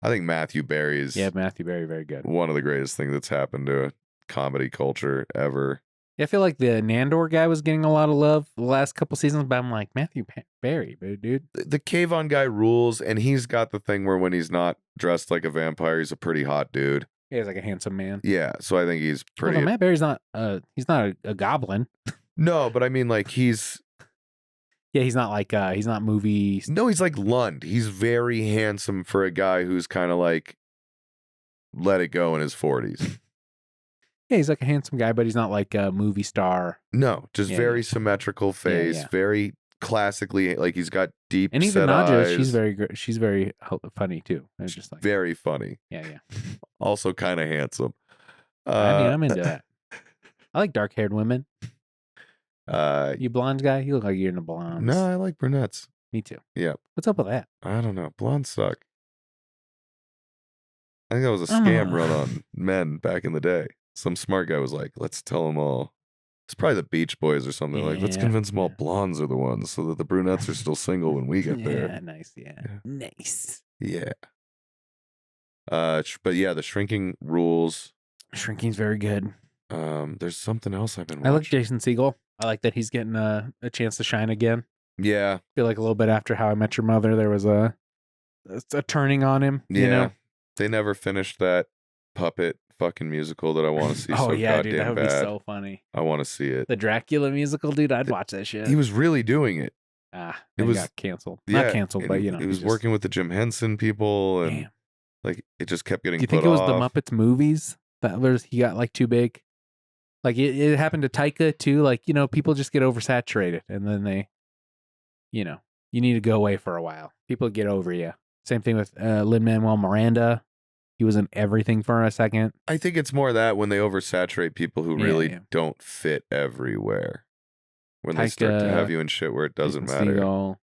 I think Matthew Berry is Matthew Berry, very good. One of the greatest things that's happened to comedy culture ever. Yeah, I feel like the Nandor guy was getting a lot of love the last couple seasons, but I'm like, Matthew Berry, dude. The Kayvon guy rules, and he's got the thing where when he's not dressed like a vampire, he's a pretty hot dude. Yeah, he's like a handsome man. Yeah, so I think he's pretty. Matt Berry's not. He's not a goblin. No, but I mean, like he's. Yeah, he's not like he's not movie. No, he's like Lund. He's very handsome for a guy who's kind of like let it go in his 40s. Yeah, he's like a handsome guy, but he's not like a movie star. No, just very symmetrical face, very classically, like he's got deep and even set Nadja, eyes. she's very funny too. It's just like very funny. Yeah. Also kind of handsome. I mean, I'm into that. I like dark-haired women. You blonde guy? You look like you're into blondes. No, I like brunettes. Me too. Yeah. What's up with that? I don't know. Blondes suck. I think that was a scam run on men back in the day. Some smart guy was like, let's tell them all. It's probably the Beach Boys or something. Like, let's convince them all blondes are the ones so that the brunettes are still single when we get there. Yeah, nice. Yeah. Nice. Yeah. But yeah, the Shrinking rules. Shrinking's very good. There's something else I've been watching. I like Jason Segel. I like that he's getting a chance to shine again. Yeah. I feel like a little bit after How I Met Your Mother, there was a turning on him. Yeah. You know? They never finished that puppet fucking musical that I want to see Oh so yeah, goddamn dude, that would bad. be so funny. I want to see it. The Dracula musical, dude, I'd watch that shit. He was really doing it. It got canceled. Yeah, Not canceled, but you know, it was working with the Jim Henson people, and damn. like it just kept getting. Do you think it was the Muppets movies that he got like too big? Like it happened to Taika too. Like, you know, people just get oversaturated, and then they, you know, you need to go away for a while. People get over you. Same thing with Lin-Manuel Miranda. He was in everything for a second. I think it's more that when they oversaturate people who really don't fit everywhere. When they start to have you in shit where it doesn't matter. Seagull,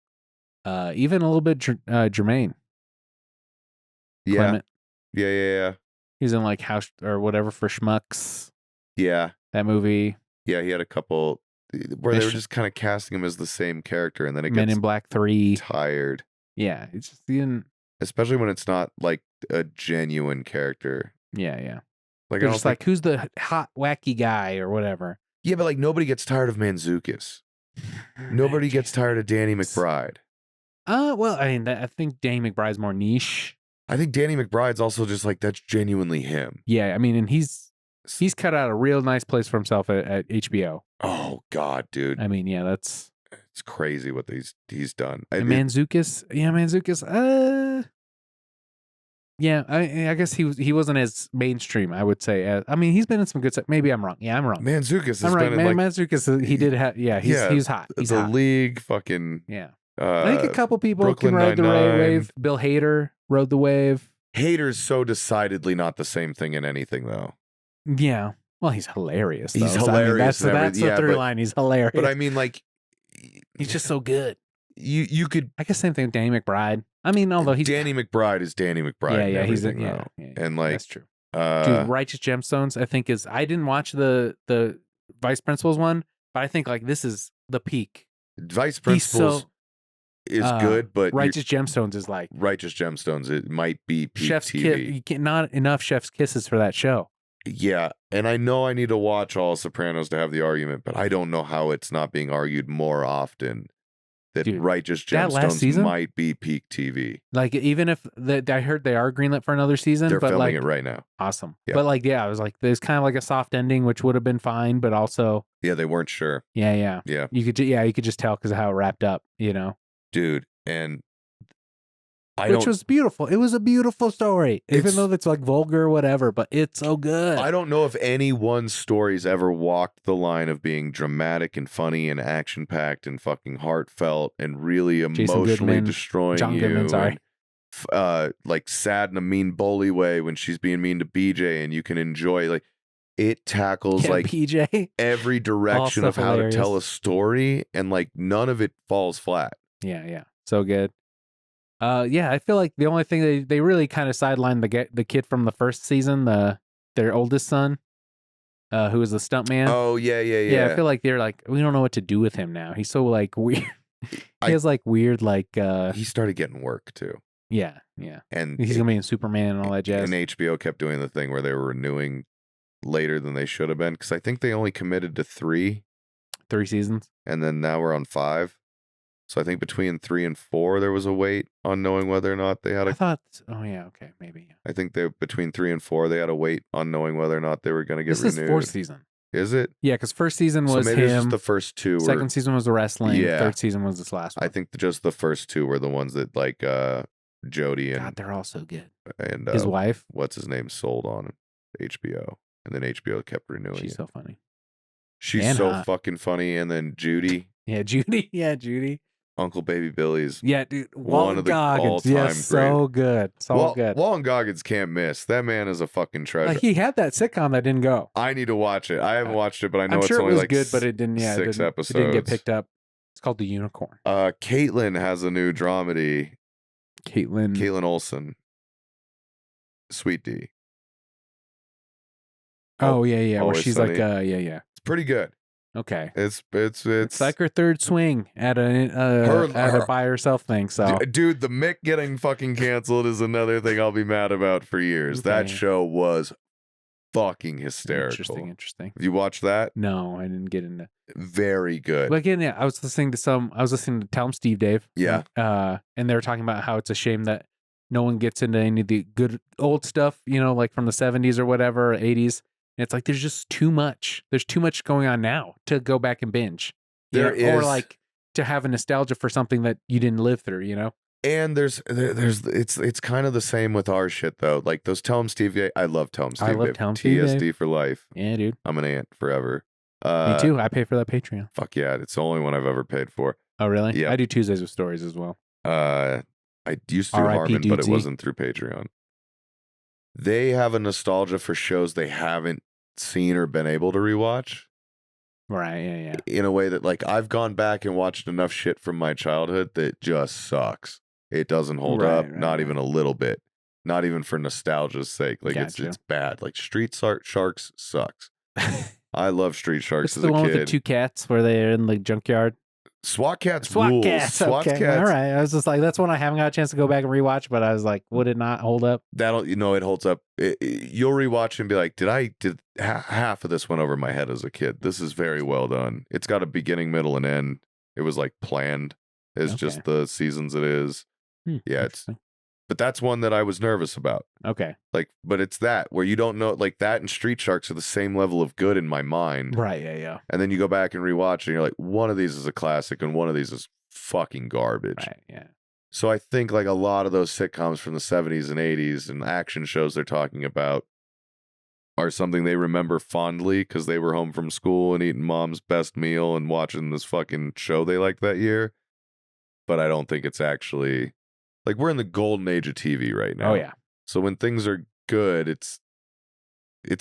even a little bit Jermaine. Yeah. Clement. Yeah. He's in like House or whatever for Schmucks. Yeah. That movie. Yeah, he had a couple where they were just kind of casting him as the same character, and then it Men gets in Black 3. tired. Yeah, it's just especially when it's not like a genuine character. Yeah. Like they're just like, who's the hot wacky guy or whatever. Yeah, but like nobody gets tired of Manzukis. Nobody gets tired of Danny McBride. Well, I mean, I think Danny McBride's more niche. I think Danny McBride's also just like that's genuinely him. Yeah, I mean, and he's cut out a real nice place for himself at HBO. Oh God, dude. I mean, yeah, it's crazy what he's done. Manzukis, yeah, I guess he wasn't as mainstream, I would say. I mean, he's been in some good stuff. Maybe I'm wrong. Yeah, I'm wrong. Manzukis has been in like Manzukis, he did have. Yeah, he's hot. He's the hot. League, fucking yeah. I think a couple people Brooklyn can ride the Nine-Nine. wave. Bill Hader rode the wave. Hader's so decidedly not the same thing in anything, though. Yeah. Well, he's hilarious. Though. He's hilarious. I mean, that's the through line. He's hilarious. But I mean, like, he's just so good. You could. I guess same thing with Danny McBride. I mean, although he's Danny McBride is Danny McBride. Yeah, he's and like that's true. Dude, Righteous Gemstones, I think is. I didn't watch the Vice Principals one, but I think like this is the peak. Vice Principals is good, but Righteous Gemstones is like Righteous Gemstones. It might be peak Chef's TV. Not enough Chef's Kisses for that show. Yeah, and I know I need to watch all Sopranos to have the argument, but I don't know how it's not being argued more often that Righteous Gemstones might be peak TV. Like, even if I heard they are greenlit for another season, they're but filming like, it right now. Awesome. Yeah. But like, yeah, I was like, there's kind of like a soft ending, which would have been fine, but also, yeah, they weren't sure. Yeah. You could just tell because of how it wrapped up, you know, dude, and which was beautiful. It was a beautiful story, even though it's like vulgar or whatever, but it's so good. I don't know if any one story's ever walked the line of being dramatic and funny and action packed and fucking heartfelt and really emotionally destroying John you. Goodman, sorry. And, like sad in a mean bully way when she's being mean to BJ, and you can enjoy like it tackles like PJ every direction of how to tell a story, and like none of it falls flat. Yeah, so good. Yeah, I feel like the only thing they really kind of sidelined the kid from the first season, their oldest son, who was the stuntman. Oh yeah. I feel like they're like, we don't know what to do with him now. He's so like weird. He has like weird like. He started getting work too. Yeah, and he's gonna be in Superman and all that jazz. And HBO kept doing the thing where they were renewing later than they should have been, because I think they only committed to 3 seasons, and then now we're on 5. So I think between 3 and 4 there was a wait on knowing whether or not they had a. I thought. Oh yeah, okay, maybe. Yeah. I think between 3 and 4 they had a wait on knowing whether or not they were going to get renewed. This is 4th season. Is it? Yeah, because first season was maybe him. Just the first 2. Second season was the wrestling. Yeah. Third season was this last one. I think just the first 2 were the ones that like Jody and. God, they're all so good. And his wife, what's his name, sold on HBO, and then HBO kept renewing. She's so funny. She's and so fucking funny. And then Judy. Yeah, Judy. Uncle Baby Billy's. Yeah, dude. Walton Goggins. Yes, so good. Good. Walton Goggins can't miss. That man is a fucking treasure. Like, he had that sitcom that didn't go. I need to watch it. I haven't watched it, but I know I'm it's sure only it was like good, but it didn't. Yeah, 6 episodes. It didn't get picked up. It's called The Unicorn. Caitlin has a new dramedy. Caitlin Olsen. Sweet D. Oh yeah. Where she's Sunny. Like, yeah. It's pretty good. Okay. It's like her third swing at a by herself thing. So, dude, the Mick getting fucking canceled is another thing I'll be mad about for years. Okay. That show was fucking hysterical. Interesting. Have you watched that? No, I didn't get into. Very good. But again, yeah, I was listening to Tell 'em Steve Dave. Yeah. And they were talking about how it's a shame that no one gets into any of the good old stuff, like from the 70s or whatever, or 80s. And it's like there's just too much. There's too much going on now to go back and binge. There is. Or like to have a nostalgia for something that you didn't live through, And it's kind of the same with our shit though. Like those Tell 'em Steve Dave. I love Tell 'em Steve Dave. TSD for life. Yeah, dude. I'm an ant forever. Me too. I pay for that Patreon. Fuck yeah. It's the only one I've ever paid for. Oh, really? Yeah. I do Tuesdays with Stories as well. I used to do Harmon, but it wasn't through Patreon. They have a nostalgia for shows they haven't seen or been able to rewatch. Right, yeah. In a way that, like, I've gone back and watched enough shit from my childhood that just sucks. It doesn't hold up, not even a little bit. Not even for nostalgia's sake. Like, it's bad. Like, Street Sharks sucks. I love Street Sharks as a kid. It's the one with the two cats where they're in the junkyard. SWAT Cats rules. SWAT Cats. All right. I was just like, that's one I haven't got a chance to go back and rewatch, but I was like, would it not hold up? It holds up. You'll rewatch and be like, did half of this went over my head as a kid. This is very well done. It's got a beginning, middle, and end. It was like planned as just the seasons it is. Yeah, but that's one that I was nervous about. Okay. Like, but it's that where you don't know, like that and Street Sharks are the same level of good in my mind. Right, yeah. And then you go back and rewatch and you're like, one of these is a classic and one of these is fucking garbage. Right, yeah. So I think like a lot of those sitcoms from the 70s and 80s and action shows they're talking about are something they remember fondly because they were home from school and eating mom's best meal and watching this fucking show they liked that year. But I don't think it's actually... Like, we're in the golden age of TV right now. Oh, yeah. So when things are good, it's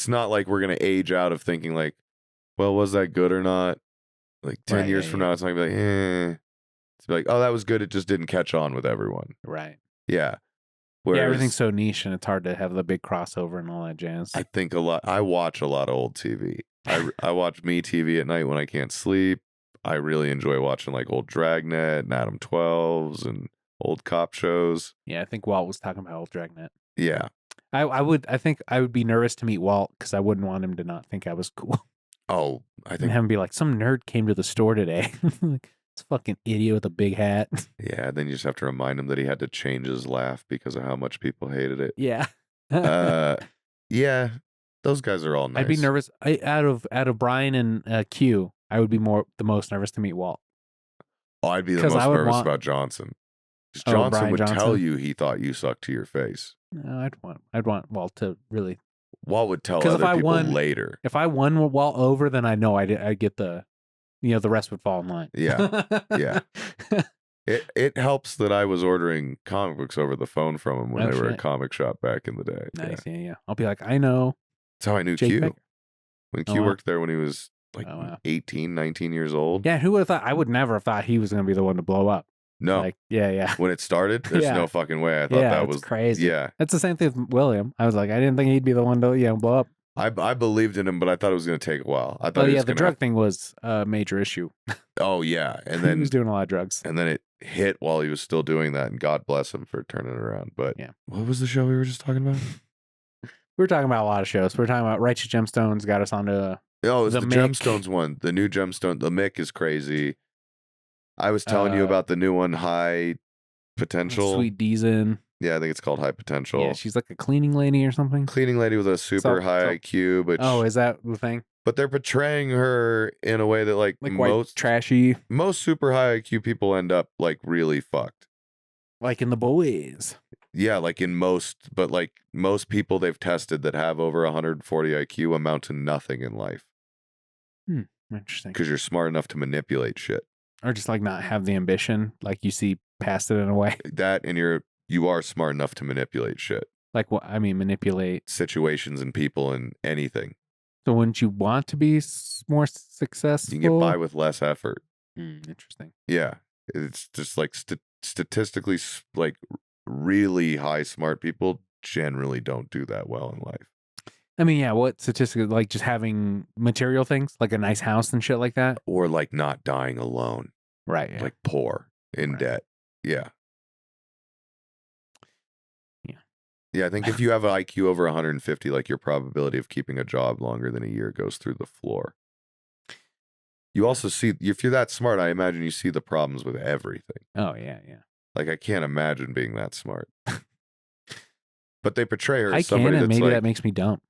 not like we're going to age out of thinking like, well, was that good or not? Like 10 years from now, it's not going to be like, It's like, oh, that was good. It just didn't catch on with everyone. Right. Yeah. Whereas, everything's so niche and it's hard to have the big crossover and all that jazz. I watch a lot of old TV. I watch MeTV at night when I can't sleep. I really enjoy watching like old Dragnet and Adam 12s and old cop shows. Yeah, I think Walt was talking about old Dragnet. Yeah. I think I would be nervous to meet Walt because I wouldn't want him to not think I was cool. Oh, I think... And have him be like, some nerd came to the store today. Like, this fucking idiot with a big hat. Yeah, then you just have to remind him that he had to change his laugh because of how much people hated it. Yeah. Yeah, those guys are all nice. I'd be nervous. Out of Brian and Q, I would be the most nervous to meet Walt. Oh, I'd be the most nervous about Johnson. Johnson would tell you he thought you sucked to your face. No, I'd want Walt to really. Walt would tell other people later. If I won Walt over, then I know I'd get the rest would fall in line. Yeah, yeah. It helps that I was ordering comic books over the phone from him when they were a comic shop back in the day. Nice, yeah. I'll be like, I know. That's how I knew Q. Becker. When Q worked there when he was like 18, 19 years old. Yeah, who would have thought? I would never have thought he was going to be the one to blow up. No. Like, yeah. When it started, there's no fucking way. I thought that was crazy. Yeah. That's the same thing with William. I was like, I didn't think he'd be the one to blow up. I believed in him, but I thought it was going to take a while. I thought the drug thing was a major issue. Oh, yeah. And then he was doing a lot of drugs. And then it hit while he was still doing that, and God bless him for turning it around. But what was the show we were just talking about? We were talking about a lot of shows. We were talking about Righteous Gemstones got us onto it was the Gemstones one. The new Gemstone. The Mick is crazy. I was telling you about the new one, High Potential. Sweet Deezen. Yeah, I think it's called High Potential. Yeah, she's like a cleaning lady or something. Cleaning lady with a super high IQ. But is that the thing? But they're portraying her in a way that like most white, trashy. Most super high IQ people end up like really fucked. Like in The Boys. Yeah, like in most people they've tested that have over 140 IQ amount to nothing in life. Interesting. Because you're smart enough to manipulate shit. Or just like not have the ambition, like you see past it in a way. That and you are smart enough to manipulate shit. Like what? I mean, manipulate situations and people and anything. So wouldn't you want to be more successful? You can get by with less effort. Interesting. Yeah. It's just like statistically, like really high smart people generally don't do that well in life. I mean, yeah, what statistically, like just having material things, like a nice house and shit like that? Or like not dying alone. Right. Yeah. Like poor, in debt. Yeah. Yeah. Yeah, I think if you have an IQ over 150, like your probability of keeping a job longer than a year goes through the floor. You also see, if you're that smart, I imagine you see the problems with everything. Oh, yeah, yeah. Like, I can't imagine being that smart. But they portray her as I somebody can, and that's maybe like, that makes me dumb.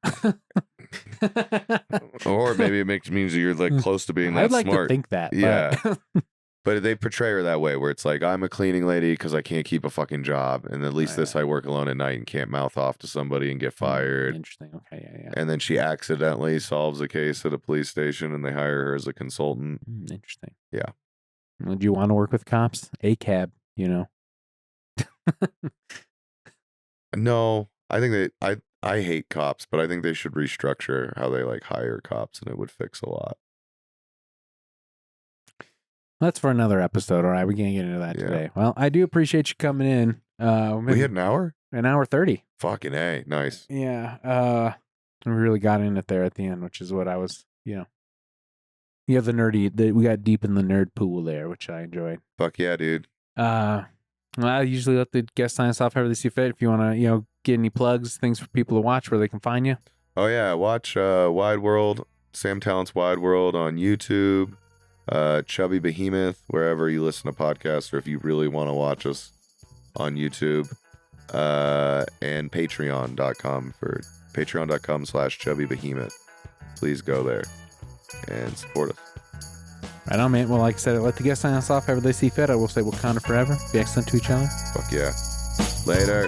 or maybe it means you're like close to being that I'd like smart. to think that. Yeah. But they portray her that way, where it's like, I'm a cleaning lady because I can't keep a fucking job. And at least I work alone at night and can't mouth off to somebody and get fired. Interesting. Okay, yeah. And then she accidentally solves a case at a police station and they hire her as a consultant. Interesting. Yeah. Would you want to work with cops? A cab, you know? No, I think I hate cops, but I think they should restructure how they like hire cops and it would fix a lot. That's for another episode. All right, we can't get into that today. Well, I do appreciate you coming in. We had an hour? An hour 30. Fucking A. Nice. Yeah. We really got in it there at the end, which is what I was, you have we got deep in the nerd pool there, which I enjoyed. Fuck yeah, dude. I usually let the guests sign us off however they see fit. If you want to, get any plugs, things for people to watch where they can find you. Oh yeah, watch Wide World, Sam Talent's Wide World on YouTube, Chubby Behemoth, wherever you listen to podcasts, or if you really want to watch us on YouTube, and patreon.com/Chubby Behemoth. Please go there and support us. Right on, man. Well, like I said, let the guests sign us off however they see fit. I will say Wakanda forever. Be excellent to each other. Fuck yeah. Later.